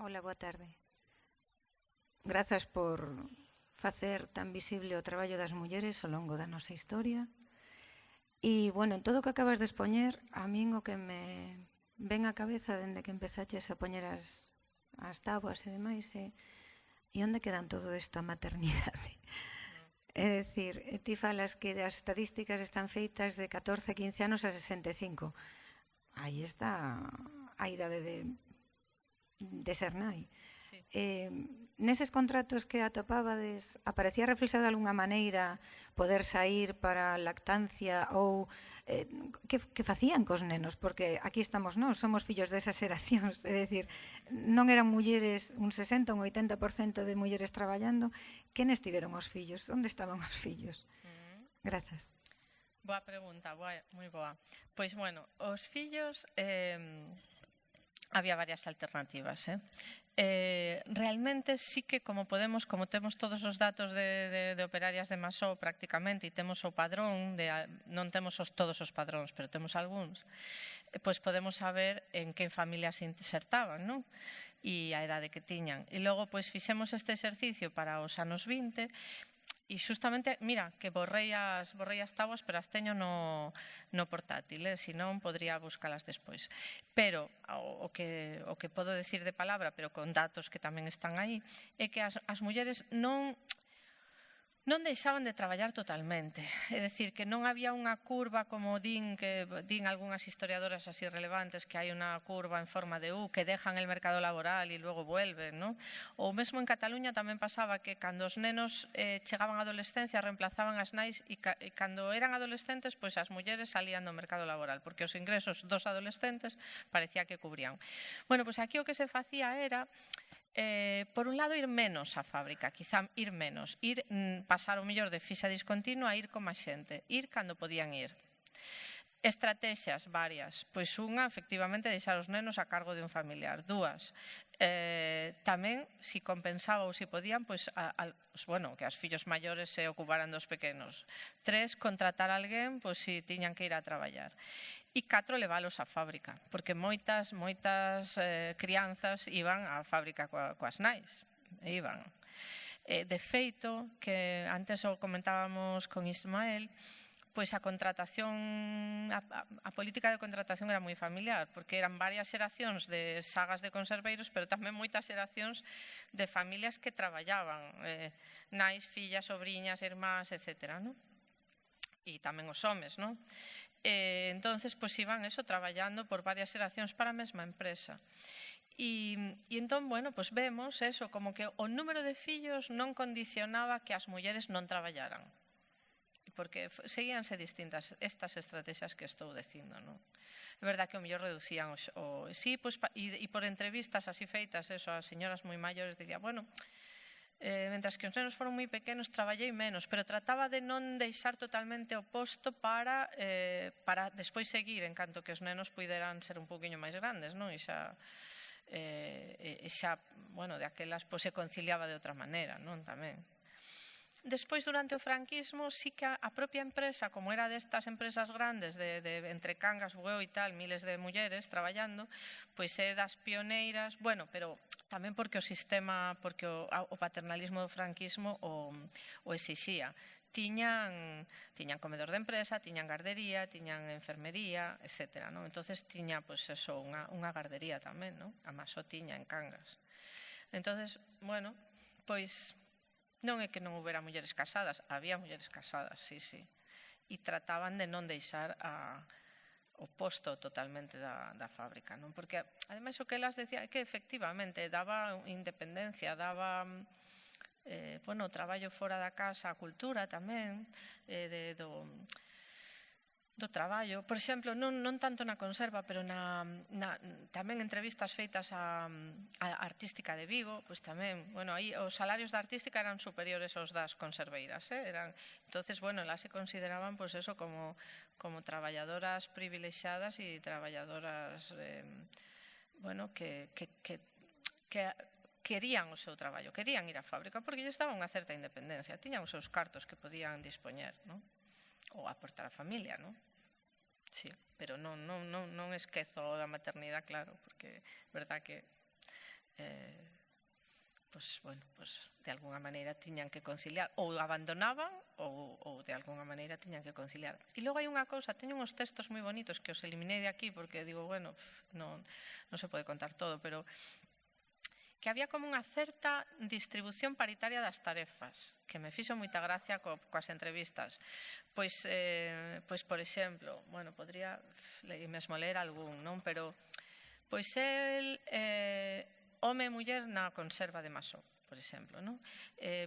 Hola, boa tarde. Grazas por facer tan visible o traballo das mulleres ao longo da nosa historia. E, bueno, en todo o que acabas de expoñer, a min o que me ven á cabeza dende que empezaches a poñer as tábuas e demais e onde quedan todo isto a maternidade? É dicir, ti falas que as estadísticas están feitas de 14 a 15 anos a 65. Aí está a idade de ser nai. Sí. Neses contratos que atopabades, aparecía reflexado de alguna maneira poder sair para lactancia ou que facían cos nenos? Porque aquí estamos nós, somos fillos desas xeracións, é dicir, non eran mulleres, un 60, un 80% de mulleres traballando, quen estiveron os fillos? Onde estaban os fillos? Grazas. Boa pregunta, moi boa. Pois, bueno, os fillos... había varias alternativas. Realmente sí que como temos todos os datos de operarias de Masó prácticamente e temos o padrón, non temos todos os padróns, pero temos algúns, pois podemos saber en que familias se insertaban, non? E a idade que tiñan. E logo pois fixemos este exercicio para os anos 20 e xustamente, mira, que borrei as tábuas, pero as teño no portátil, senón podría buscalas despois. Pero o que podo decir de palabra, pero con datos que tamén están aí, é que as mulleres non deixaban de traballar totalmente. É dicir, que non había unha curva como din algunhas historiadoras así relevantes, que hai unha curva en forma de U que dejan el mercado laboral e logo vuelven, non? Ou mesmo en Cataluña tamén pasaba que cando os nenos chegaban á adolescencia reemplazaban as nais e cando eran adolescentes, pois as mulleres salían do mercado laboral, porque os ingresos dos adolescentes parecía que cubrían. Bueno, pois aquí o que se facía era por un lado ir menos á fábrica, quizá ir menos, pasar o mellor de fixa discontinua a ir con máis xente, ir cando podían ir. Estrategias varias, pois unha, efectivamente, deixar os nenos a cargo de un familiar. Dúas, tamén, se compensaba ou se podían, pois, que os fillos maiores se ocuparan dos pequenos. Tres, contratar a alguén, pois, se tiñan que ir a traballar. E 4, leválos á fábrica, porque moitas crianzas iban á fábrica coas nais, iban. De feito, que antes o comentábamos con Ismael, pois a contratación, a política de contratación era moi familiar, porque eran varias xeracións de sagas de conserveiros, pero tamén moitas xeracións de familias que traballaban, nais, fillas, sobriñas, irmás, etc. E tamén os homes, non? Entonces, pois iban traballando por varias xeracións para a mesma empresa. E entón, bueno, pois vemos como que o número de fillos non condicionaba que as mulleres non traballaran, porque seguíanse distintas estas estrategias que estou dicindo, non? É verdad que o mellor reducían sí, pois, e por entrevistas así feitas, as señoras moi maiores dicían, bueno, mentras que os nenos foron moi pequenos traballei menos, pero trataba de non deixar totalmente o posto para despois seguir, en canto que os nenos puideran ser un poquinho máis grandes, non? E xa, bueno, de aquelas se conciliaba de outra maneira, non? Tamén. Despois, durante o franquismo, sí que a propia empresa, como era destas empresas grandes, entre Cangas, Bueu e tal, miles de mulleres traballando, pois é das pioneiras, bueno, pero tamén porque o sistema, porque o paternalismo do franquismo o exixía. Tiñan comedor de empresa, tiñan gardería, tiñan enfermería, etc. Entonces tiña, pois eso, unha gardería tamén, non? A Masó tiña en Cangas. Entonces, bueno, pois non é que non houbera mulleres casadas, había mulleres casadas, sí. E trataban de non deixar o posto totalmente da fábrica, non? Porque, ademais, o que elas decían é que, efectivamente, daba independencia, daba o traballo fora da casa, a cultura tamén, do traballo. Por exemplo, non tanto na conserva, pero tamén entrevistas feitas a artística de Vigo, pois tamén, bueno, aí os salarios da artística eran superiores aos das conserveiras, entonces, bueno, elas se consideraban, pois eso, como traballadoras privilexiadas e traballadoras, bueno, que querían o seu traballo, querían ir á fábrica, porque lles daba unha certa independencia, tiñan os seus cartos que podían dispoñer, non? Ou aportar a familia, non? Sí, pero non esquezo da maternidade, claro, porque é verdad que de alguna maneira tiñan que conciliar, ou abandonaban ou de alguna maneira tiñan que conciliar. E logo hai unha cousa, teño uns textos moi bonitos que os eliminei de aquí porque digo, bueno, non se pode contar todo, pero que había como unha certa distribución paritaria das tarefas, que me fixo moita gracia coas entrevistas. Pois, por exemplo, bueno, podría mesmo ler algún, non? Pero, pois el, home e muller na conserva de Masó, por exemplo, non?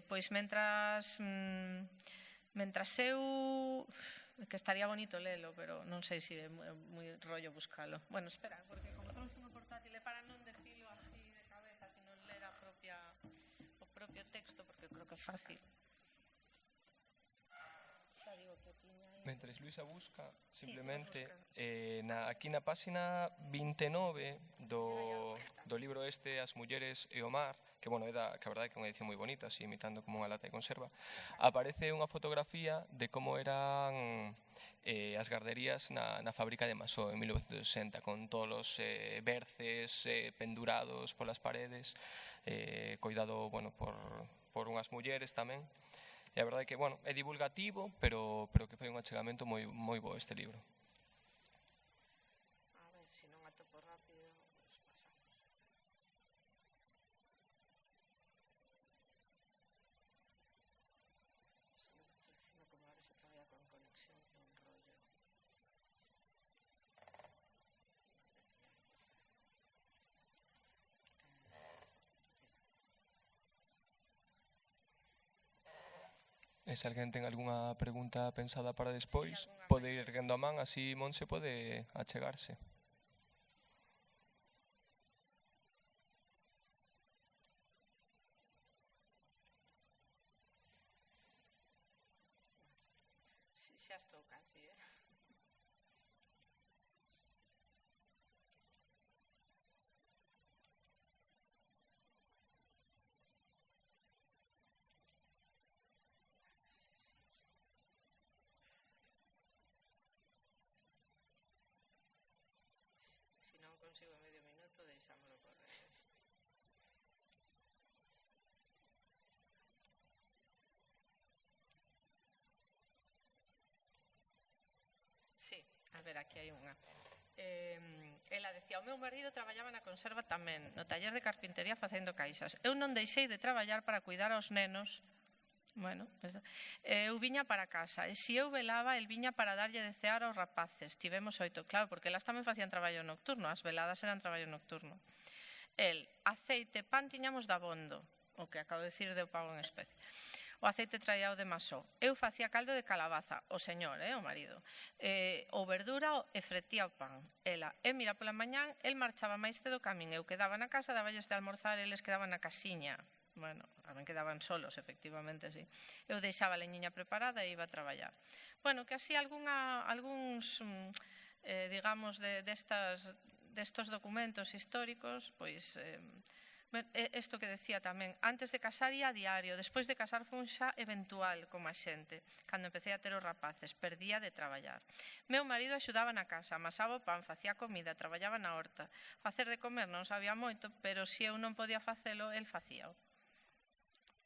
Pois mentras eu, que estaría bonito lelo, pero non sei se é moi rollo buscalo. Bueno, espera, porque como trouxe unha portátil é para non decilo así de cabeza, sino ler o propio texto, porque creo que é fácil. Xa digo que tiña aí... Mentres Luisa busca, simplemente, aquí na páxina 29 do libro este, As mulleres e o mar, que, bueno, que a verdade é que é unha edición moi bonita, así imitando como unha lata de conserva, aparece unha fotografía de como eran as garderías na fábrica de Masó en 1960, con todos os berces pendurados polas paredes, coidado, bueno, por unhas mulleres tamén. E a verdade é que, bueno, é divulgativo, pero que foi un achegamento moi bo este libro. A ver, se non atopo rápido, pues pasamos. Solo que estoy dicindo como a ver se traballa con conexión, que é un rollo. E se alguén ten algunha pregunta pensada para despois, pode ir erguendo a man, así Monse pode achegarse. Xa estou casi, Se non consigo medio minuto, deixámolo correr. Sí, a ver, aquí hai unha. Ela decía, o meu marido traballaba na conserva tamén, no taller de carpintería facendo caixas. Eu non deixei de traballar para cuidar aos nenos. Bueno, eu viña para casa, e se eu velaba, el viña para darlle de cear aos rapaces. Tivemos 8, claro, porque elas tamén facían traballo nocturno, as veladas eran traballo nocturno. El, aceite, pan tiñamos de abondo, o que acabo de decir de pago en especie. O aceite traíao de Masó. Eu facía caldo de calabaza, o señor, o marido. O verdura e fretía o pan. Ela, mira, pola mañán, el marchaba máis cedo camín. Eu quedaba na casa, daballes de almorzar, eles quedaban na casiña. Bueno, tamén quedaban solos, efectivamente, sí. Eu deixaba a leñiña preparada e iba a traballar. Bueno, que así algúns, digamos, destos documentos históricos, pois... Isto que decía tamén, antes de casar ia a diario, despois de casar fun xa eventual como a xente. Cando empecé a ter os rapaces, perdía de traballar. Meu marido axudaba na casa, amasaba o pan, facía comida, traballaba na horta. Facer de comer non sabía moito, pero se eu non podía facelo, el facíao.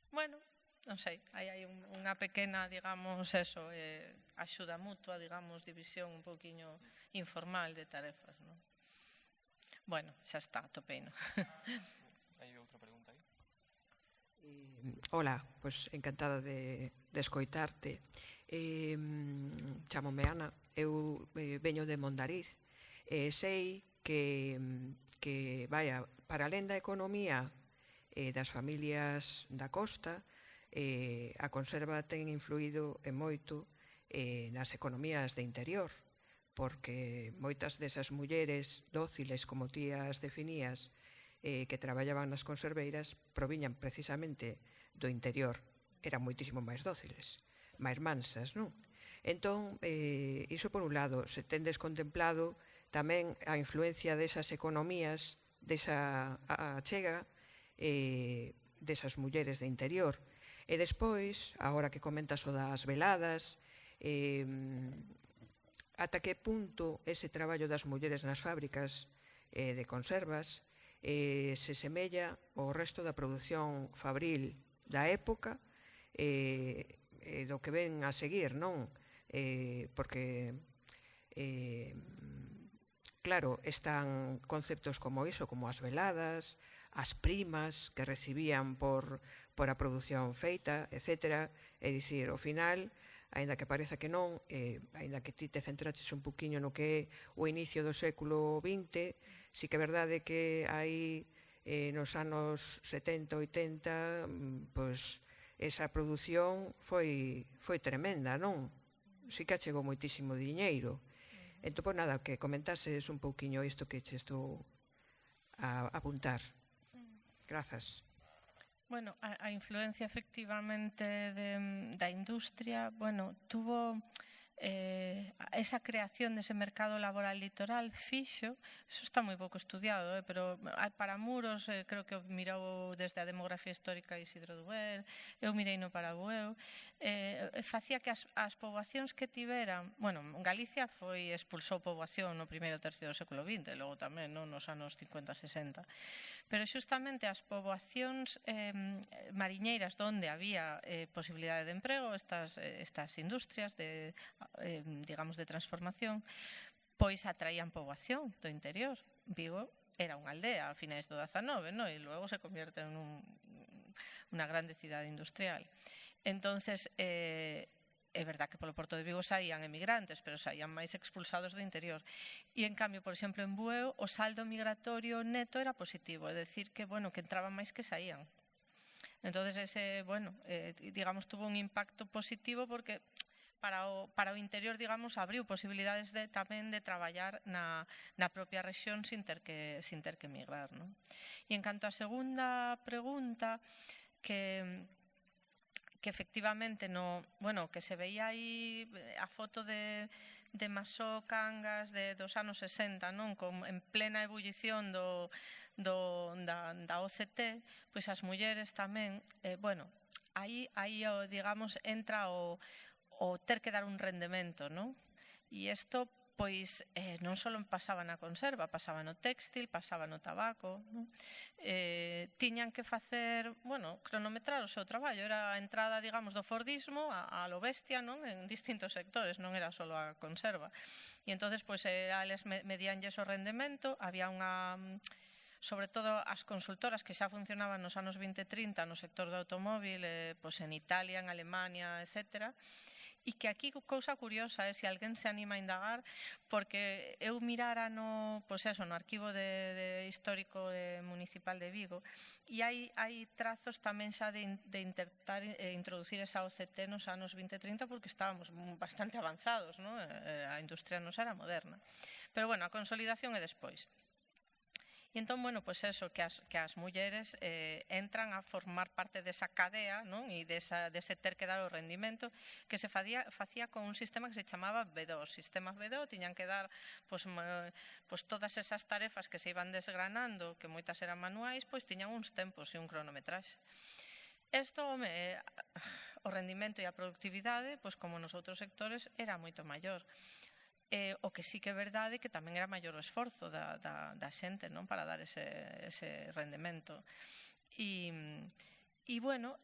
Bueno, non sei, hai unha pequena, digamos, axuda mutua, digamos, división un pouquiño informal de tarefas, non? Bueno, xa está, topeino. Hai outra pregunta aí? Ola, pois encantada de escoitarte. Chámome Ana, eu veño de Mondariz e sei que para alén da economía das familias da costa, a conserva ten influído en moito nas economías de interior, porque moitas desas mulleres dóciles, como ti as definías, que traballaban nas conserveiras, proviñan precisamente do interior, eran moitísimo máis dóciles, máis mansas, non? Entón, iso por un lado, se tendes contemplado tamén a influencia desas economías, desa achega, desas mulleres de interior. E despois, agora que comentas o das veladas, ata que punto ese traballo das mulleres nas fábricas de conservas se semella ao resto da produción fabril da época do que ven a seguir, non? Porque claro, están conceptos como iso, como as veladas, as primas que recibían por a produción feita, etc. É dicir, ao final, aínda que pareza que non, aínda que ti te centraches un poquinho no que é o inicio do século XX, sí que é verdade que aí nos anos 70, 80, pois esa produción foi tremenda, non? Sí que achegou moitísimo diñeiro. Entón, pois nada, que comentases un pouquiño isto que che estou a apuntar. Grazas. Bueno, a influencia efectivamente da industria, bueno, tuvo esa creación dese mercado laboral litoral fixo, eso está moi pouco estudiado, pero para Muros creo que o mirou desde a demografía histórica Isidro Duer, eu mirei no para Bueu, facía que as poboacións que tiveran, bueno, Galicia expulsou poboación no primeiro tercio do século XX, logo tamén nos anos 50-60, pero xustamente as poboacións mariñeiras onde había posibilidade de emprego, estas industrias digamos de transformación, pois atraían poboación do interior. Vigo era unha aldea a finais do 19, ¿no? E logo se convierte en unha grande cidade industrial. Entonces, é verdad que polo Porto de Vigo saían emigrantes, pero saían máis expulsados do interior. E, en cambio, por exemplo, en Bueu, o saldo migratorio neto era positivo, é dicir que, bueno, que entraban máis que saían. Entonces, ese, bueno, digamos, tuvo un impacto positivo porque para o interior, digamos, abriu posibilidades tamén de traballar na propia rexión sin ter que migrar, non? E en canto á segunda pregunta, que efectivamente que se veía aí a foto de Masó, Cangas dos anos 60, non? En plena ebullición da OCT, pois as mulleres tamén, bueno, aí digamos entra o ter que dar un rendemento, non? E isto, pois, non só pasaba na conserva, pasaba no téxtil, pasaba no tabaco, non? Tiñan que facer, bueno, cronometrar o seu traballo, era a entrada, digamos, do fordismo a lo bestia, non? En distintos sectores, non era só a conserva. E entonces, pois, eles medíanlles o rendemento, había sobre todo as consultoras que xa funcionaban nos anos 20 e 30 no sector do automóvil, pois en Italia, en Alemania, etcétera. E que aquí, cousa curiosa, se alguén se anima a indagar, porque eu mirara no arquivo histórico municipal de Vigo, e hai trazos tamén xa de intentar introducir esa OCT nos anos 20 e 30, porque estábamos bastante avanzados, non? A industria nos era moderna. Pero, bueno, a consolidación é despois. E entón, bueno, pois eso, que as mulleres entran a formar parte desa cadea, non? E dese ter que dar o rendimento que se facía con un sistema que se chamaba B2. Sistema B2, tiñan que dar pois todas esas tarefas que se iban desgranando, que moitas eran manuais, pois tiñan uns tempos e un cronometraxe. Isto, o rendimento e a productividade, pois como nos outros sectores, era moito maior. O que sí que é verdade que tamén era maior o esforzo da xente, non, para dar ese rendemento. E bueno,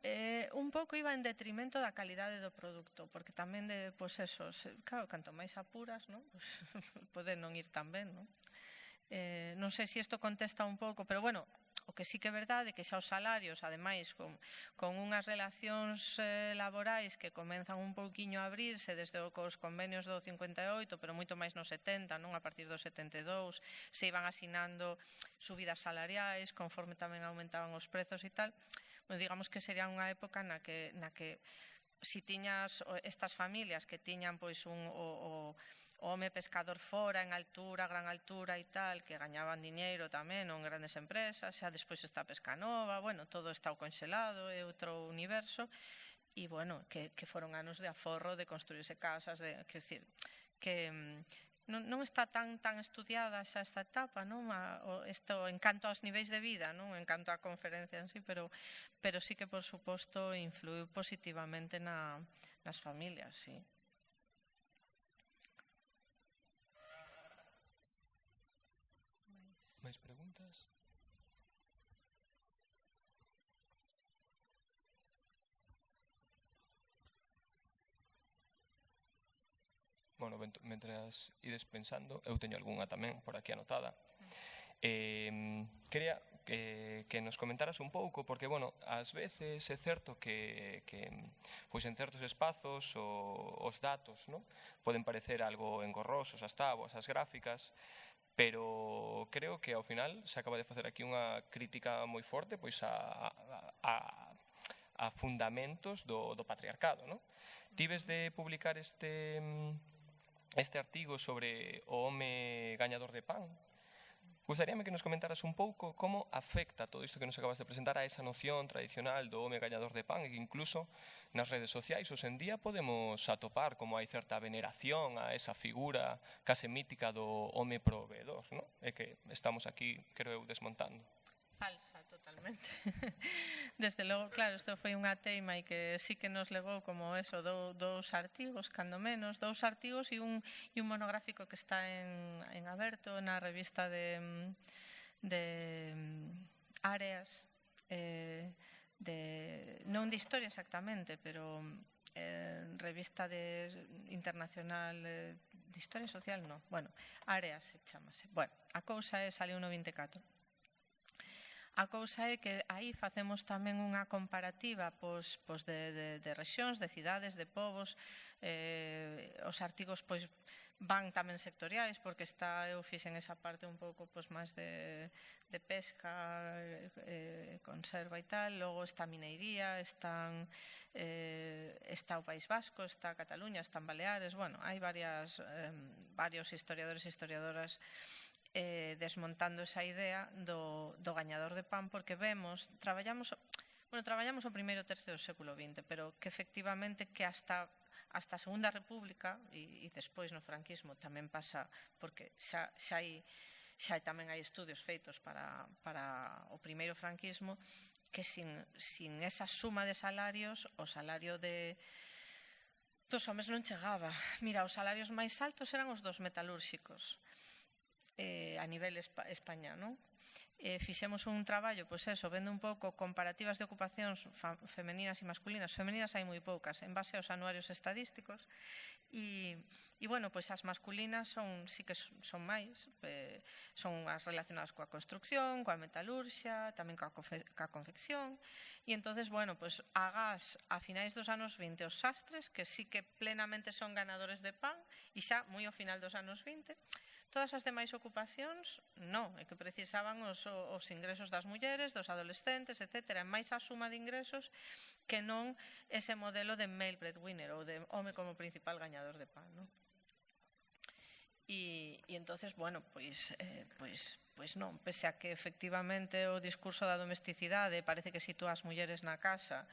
un pouco iba en detrimento da calidade do produto, porque tamén claro, canto máis apuras, non, pode non ir tan ben, non? Non sei se isto contesta un pouco, pero bueno, o que sí que é verdade é que xa os salarios, ademais, con unhas relacións laborais que comenzan un pouquiño a abrirse desde os convenios do 58, pero moito máis no 70, non? A partir do 72, se iban asinando subidas salariais, conforme tamén aumentaban os prezos e tal. Bueno, digamos que sería unha época na que si tiñas estas familias que tiñan pois o home pescador fora, en altura, gran altura e tal, que gañaban diñeiro tamén en grandes empresas, xa despois está a pesca nova, bueno, todo está conxelado, é outro universo, e, bueno, que foron anos de aforro, de construirse casas, que decir, que non está tan estudiada xa esta etapa, non? Isto en canto aos niveis de vida, non? En canto á conferencia en sí, pero sí que, por suposto, influiu positivamente nas familias, sí. Máis preguntas? Bueno, mentras ides pensando, eu teño algunha tamén por aquí anotada. Quería que nos comentaras un pouco, porque, bueno, ás veces é certo que pois en certos espazos os datos, non? Poden parecer algo engorrosos, as táboas, as gráficas, pero creo que ao final se acaba de facer aquí unha crítica moi forte pois a fundamentos do patriarcado, non? Tives de publicar este artigo sobre o home gañador de pan. Gustaríame que nos comentaras un pouco como afecta todo isto que nos acabas de presentar a esa noción tradicional do home gañador de pan, e que incluso nas redes sociais hoxe en día podemos atopar como hai certa veneración a esa figura case mítica do home proveedor, non? E que estamos aquí, creo eu, desmontando. Falsa, totalmente. Desde logo, claro, isto foi unha teima e que sí que nos levou como eso, dous artigos, cando menos, 2 artigos e un monográfico que está en aberto na revista de áreas, non de historia exactamente, pero revista internacional de historia social, non, bueno, áreas se chamase. Bueno, a cousa é, saliu no 24. A cousa é que aí facemos tamén unha comparativa de rexións, de cidades, de povos. Os artigos van tamén sectoriais, porque eu fixen esa parte un pouco máis de pesca, conserva e tal. Logo está mineiría, está o País Vasco, está Cataluña, están Baleares. Bueno, hai varios historiadores e historiadoras desmontando esa idea do gañador de pan, porque traballamos o primeiro tercio do século XX, pero que efectivamente que hasta a Segunda República e despois no franquismo tamén pasa, porque xa tamén hai estudios feitos para o primeiro franquismo, que sin esa suma de salarios, o salario dos homes non chegaba. Mira, os salarios máis altos eran os dos metalúrxicos, a nivel España, non? Fixemos un traballo, vendo un pouco comparativas de ocupacións femeninas e masculinas. Femeninas hai moi poucas, en base aos anuarios estadísticos, e bueno, as masculinas sí que son máis, son as relacionadas coa construcción, coa metalurxia, tamén coa confección, e entonces, bueno, agás a finais dos anos 20 os sastres, que sí que plenamente son ganadores de pan, e xa moi ao final dos anos 20, todas as demais ocupacións, non, é que precisaban os ingresos das mulleres, dos adolescentes, etc. máis a suma de ingresos que non ese modelo de male breadwinner ou de home como principal gañador de pan, non? E entonces, bueno, non, pese a que efectivamente o discurso da domesticidade parece que sitúa as mulleres na casa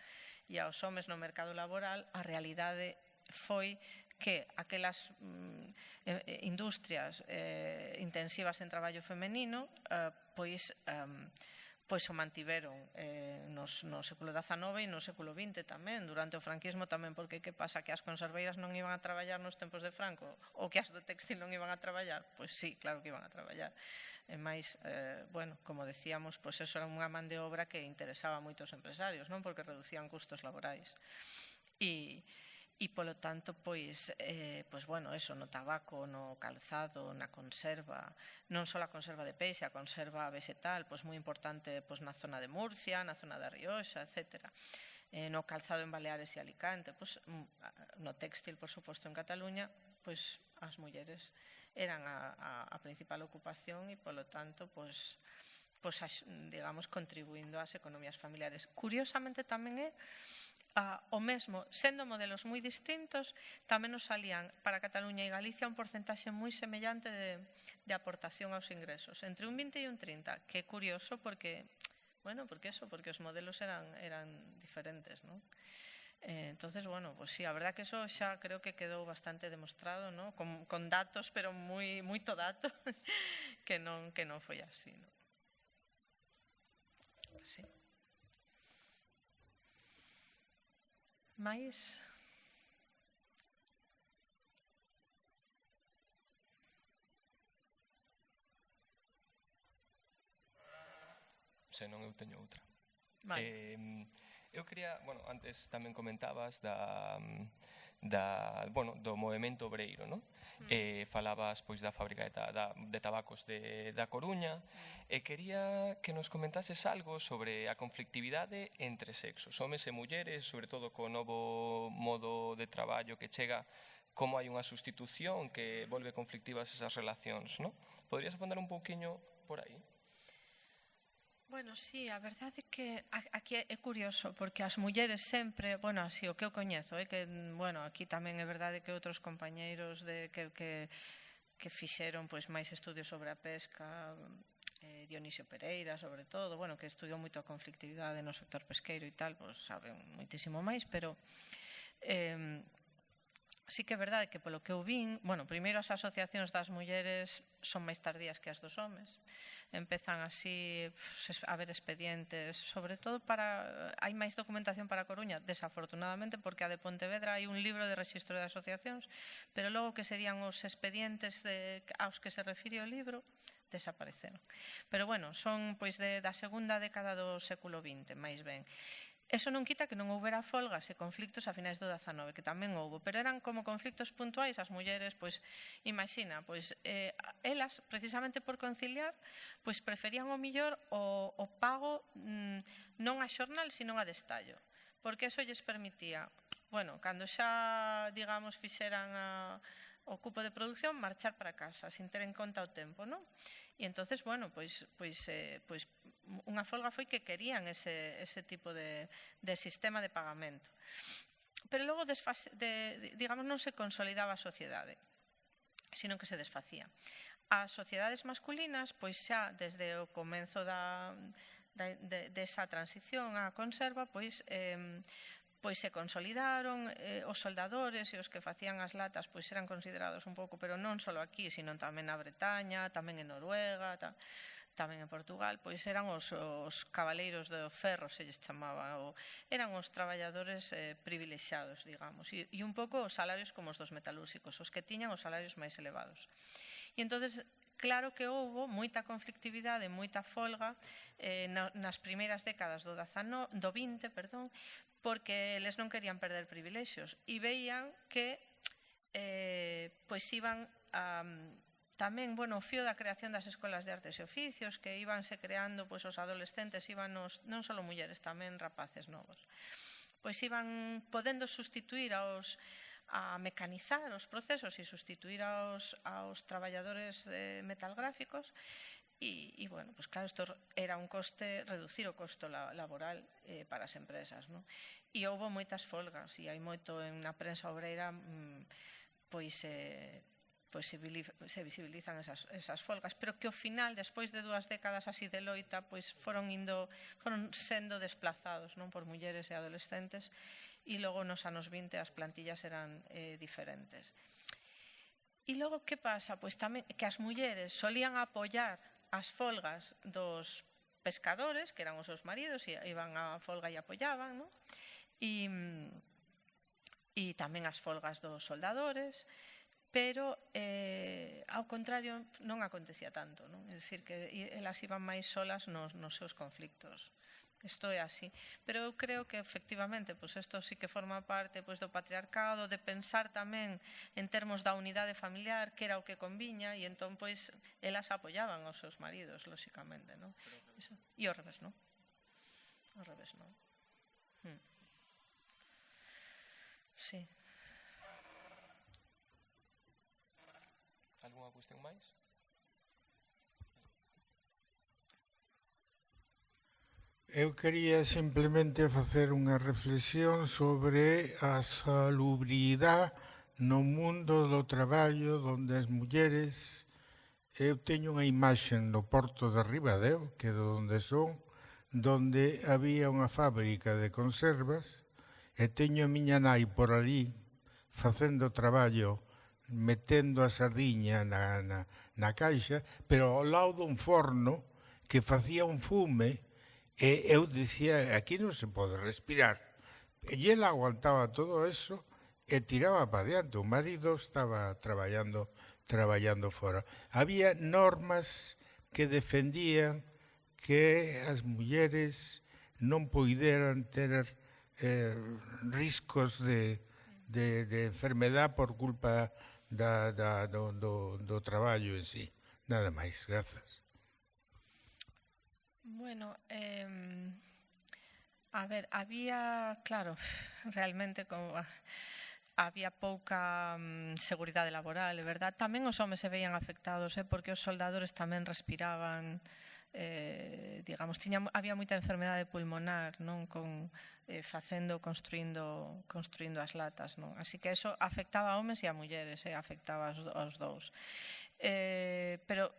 e aos homes no mercado laboral, a realidade foi que aquelas industrias intensivas en traballo femenino o mantiveron no século XIX e no século XX tamén, durante o franquismo tamén, porque que pasa, que as conserveiras non iban a traballar nos tempos de Franco, ou que as do textil non iban a traballar? Pois sí, claro que iban a traballar. E máis, bueno, como decíamos, eso era unha man de obra que interesaba a moitos empresarios, non? Porque reducían custos laborais. E, polo tanto, bueno, eso, no tabaco, no calzado, na conserva, non só a conserva de peixe, a conserva vegetal, moi importante na zona de Murcia, na zona da Rioxa, etc. No calzado en Baleares e Alicante, no textil, por suposto, en Cataluña, as mulleres eran a principal ocupación e, polo tanto, digamos, contribuindo ás economías familiares. Curiosamente tamén é o mesmo, sendo modelos moi distintos, tamén nos salían para Cataluña e Galicia un porcentaxe moi semellante de aportación aos ingresos, entre un 20 e un 30, que é curioso porque, bueno, porque os modelos eran diferentes, non? Entonces, bueno, pues sí, a verdad que eso xa creo que quedou bastante demostrado, ¿no? Con datos, pero moito dato, que non foi así, ¿no? Sí. Mais? Se non, eu teño outra. Vale. Eu quería, bueno, antes tamén comentabas do movemento obreiro, non? Falabas pois da fábrica de tabacos da Coruña, e quería que nos comentases algo sobre a conflictividade entre sexos, homes e mulleres, sobre todo co novo modo de traballo que chega, como hai unha sustitución que volve conflictivas esas relacións, non? Podrías apuntar un pouquiño por aí? Bueno, sí, a verdade é que aquí é curioso, porque as mulleres sempre, bueno, así o que eu coñezo, que, bueno, aquí tamén é verdade que outros compañeiros que fixeron pois máis estudios sobre a pesca, Dionisio Pereira, sobre todo, bueno, que estudiou moito a conflictividade no sector pesqueiro e tal, pois saben moitísimo máis, pero sí que é verdade que polo que eu vin, bueno, primeiro as asociacións das mulleres son máis tardías que as dos homes, empezan así a haber expedientes, sobre todo hai máis documentación para a Coruña, desafortunadamente, porque a de Pontevedra hai un libro de rexistro de asociacións, pero logo que serían os expedientes aos que se refire o libro, desapareceron. Pero bueno, son pois da segunda década do século XX, máis ben. Eso non quita que non houbera folgas e conflictos a finais do XIX, que tamén houbo, pero eran como conflictos puntuais. As mulleres, pois, imagina, pois, elas, precisamente por conciliar, pois preferían o millor o pago non a xornal, sino a destallo, porque eso lles permitía, bueno, cando xa, digamos, fixeran o cupo de produción, marchar para casa, sin ter en conta o tempo, non? E entonces, bueno, pois unha folga foi que querían ese tipo de sistema de pagamento. Pero logo, digamos, non se consolidaba a sociedade, sino que se desfacía. As sociedades masculinas, pois xa desde o comenzo desa transición á conserva, pois se consolidaron, os soldadores e os que facían as latas pois eran considerados un pouco, pero non só aquí, sino tamén na Bretaña, tamén en Noruega, tamén en Portugal, pois eran os cabaleiros do ferro, se lles chamaba, eran os traballadores privilexiados, digamos, e un pouco os salarios como os dos metalúrxicos, os que tiñan os salarios máis elevados. E entonces, claro que houbo moita conflictividade, moita folga nas primeiras décadas do 20, porque eles non querían perder privilexios e veían que pois iban tamén, bueno, o fío da creación das escolas de artes e oficios, que íbanse creando, pois os adolescentes iban non só mulleres, tamén rapaces novos, pois iban podendo sustituir a mecanizar os procesos e sustituir aos traballadores metalgráficos e, bueno, pues claro, isto era un coste, reducir o costo laboral para as empresas, non? E houve moitas folgas e hai moito na prensa obreira pois se visibilizan esas folgas, pero que ao final, despois de 2 décadas así de loita, pois foron sendo desplazados, non, por mulleres e adolescentes, e logo nos anos 20 as plantillas eran diferentes. E logo, que pasa? Pois tamén que as mulleres solían apoiar as folgas dos pescadores, que eran os seus maridos, e iban á folga e apoiaban, non? E tamén as folgas dos soldadores, pero ao contrario non acontecía tanto, non? É dicir, que elas iban máis solas nos seus conflictos. Isto é así. Pero eu creo que, efectivamente, pois isto sí que forma parte pois do patriarcado, de pensar tamén en termos da unidade familiar, que era o que conviña, e entón, pois, elas apoiaban aos seus maridos, lóxicamente, non? E ao revés, non? Ao revés, non? Sí. Algunha cuestión máis? Eu quería simplemente facer unha reflexión sobre a salubridade no mundo do traballo onde as mulleres. Eu teño unha imaxe no Porto de Ribadeo, que é onde son, donde había unha fábrica de conservas e teño a miña nai por ali facendo traballo, metendo a sardiña na caixa, pero ao lado dun forno que facía un fume. E eu dicía, aquí non se pode respirar. E ela aguantaba todo eso e tiraba para diante. O marido estaba traballando fora. Había normas que defendían que as mulleres non poideran ter riscos de enfermedad por culpa do traballo en sí. Nada máis, grazas. Bueno, a ver, había, claro, realmente había pouca seguridade laboral, é verdad. Tamén os homes se veían afectados, porque os soldadores tamén respiraban, digamos, había moita enfermedade pulmonar, non, construindo as latas, non? Así que eso afectaba a homes e a mulleres, afectaba aos dous. Pero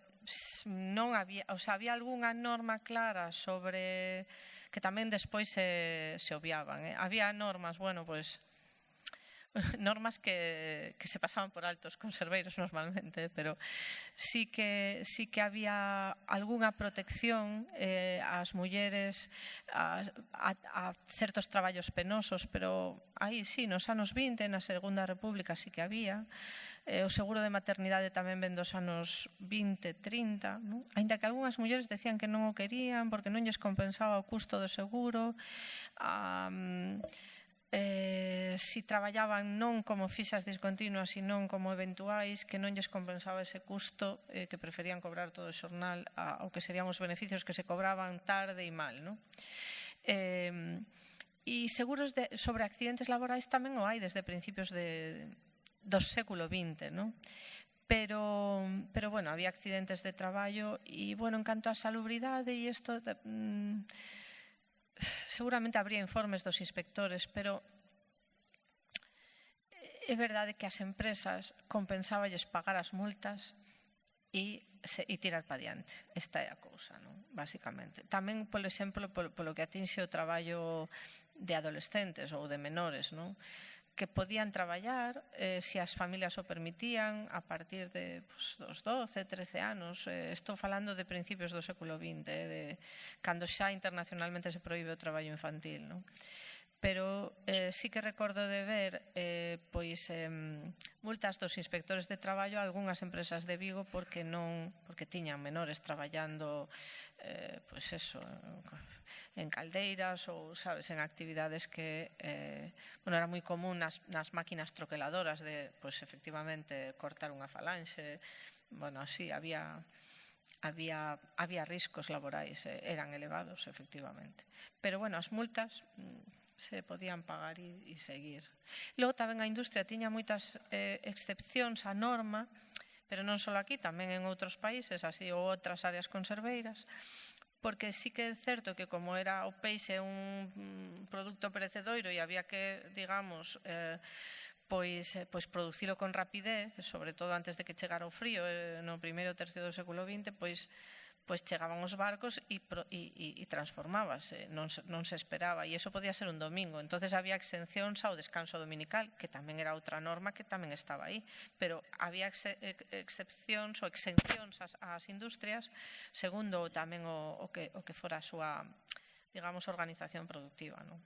non había, o sea, había algunha norma clara sobre que tamén despois se obviaban. Había normas, bueno, pois normas que se pasaban por alto os conserveiros normalmente, pero sí que había algunha protección ás mulleres a certos traballos penosos, pero aí sí, nos anos 20, na Segunda República sí que había. O seguro de maternidade tamén ven dos anos 20, 30, non? Ainda que algunhas mulleres decían que non o querían porque non lles compensaba o custo do seguro. Si traballaban non como fixas discontinuas, sino como eventuais, que non lles compensaba ese custo, que preferían cobrar todo o xornal ao que serían os beneficios que se cobraban tarde e mal, non? E seguros sobre accidentes laborais tamén o hai desde principios do século XX, non? Pero bueno, había accidentes de traballo e, bueno, en canto á salubridade e isto, seguramente habría informes dos inspectores, pero é verdade que as empresas compensáballes pagar as multas e tirar para diante. Esta é a cousa, non? Basicamente. Tamén, por exemplo, polo que atinxe o traballo de adolescentes ou de menores, non? Que podían traballar, se as familias o permitían, a partir dos 12, 13 anos. Estou falando de principios do século XX, cando xa internacionalmente se proíbe o traballo infantil, non? Pero sí que recordo de ver multas dos inspectores de traballo a algunhas empresas de Vigo porque tiñan menores traballando en caldeiras ou, sabes, en actividades que era moi común nas máquinas troqueladoras de, efectivamente, cortar unha falanxe. Bueno, así, había riscos laborais, eran elevados, efectivamente. Pero, bueno, as multas se podían pagar e seguir. Logo tamén a industria tiña moitas excepcións á norma, pero non só aquí, tamén en outros países, así, ou outras áreas conserveiras, porque sí que é certo que como era o peixe un produto perecedoiro e había que, digamos, producilo con rapidez, sobre todo antes de que chegara o frío, no primeiro tercio do século XX, pois chegaban os barcos e transformábase, non se esperaba, e iso podía ser un domingo. Entonces había exencións ao descanso dominical, que tamén era outra norma que tamén estaba aí, pero había excepcións ou exencións ás industrias segundo tamén o que fora a súa, digamos, organización productiva, non?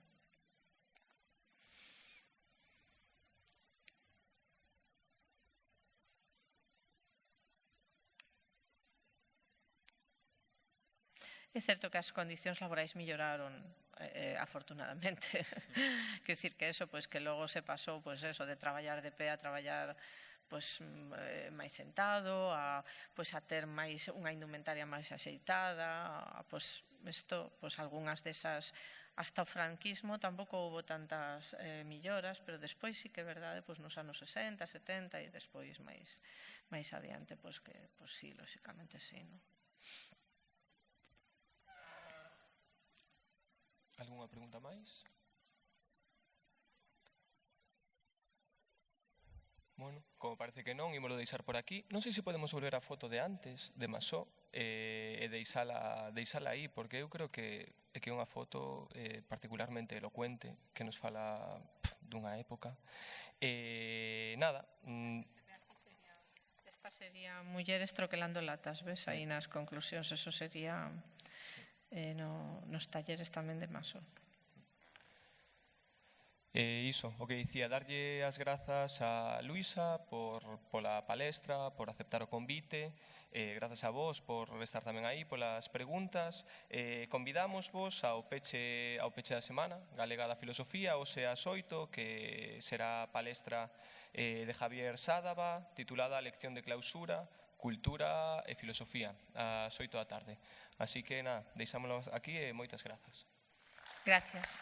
É certo que as condicións laborais melloraron afortunadamente. Quer dicir que eso, que logo se pasou de traballar de pé a traballar máis sentado, a ter máis unha indumentaria máis axeitada, algunhas desas, hasta o franquismo tampouco houve tantas melloras, pero despois sí que é verdade, nos anos 60, 70 e despois máis adiante, sí, lóxicamente sí, non? Algunha pregunta máis? Bueno, como parece que non, ímolo deixar por aquí. Non sei se podemos volver a foto de antes, de Masó, e deixala aí, porque eu creo que é unha foto particularmente elocuente, que nos fala dunha época. Nada. Esta sería mulleres troquelando latas, ves? Aí nas conclusións, eso sería nos talleres tamén de Masó. Iso, o que dicía, darlle as grazas a Luisa pola palestra, por aceptar o convite, grazas a vos por estar tamén aí, polas preguntas. Convidamos vos ao peche da semana galega da filosofía, hoxe ás 8, que será a palestra de Javier Sádava, titulada Lección de clausura, cultura e filosofía, ás 8 da tarde. Así que, nada, deixámoslo aquí e moitas grazas. Gracias.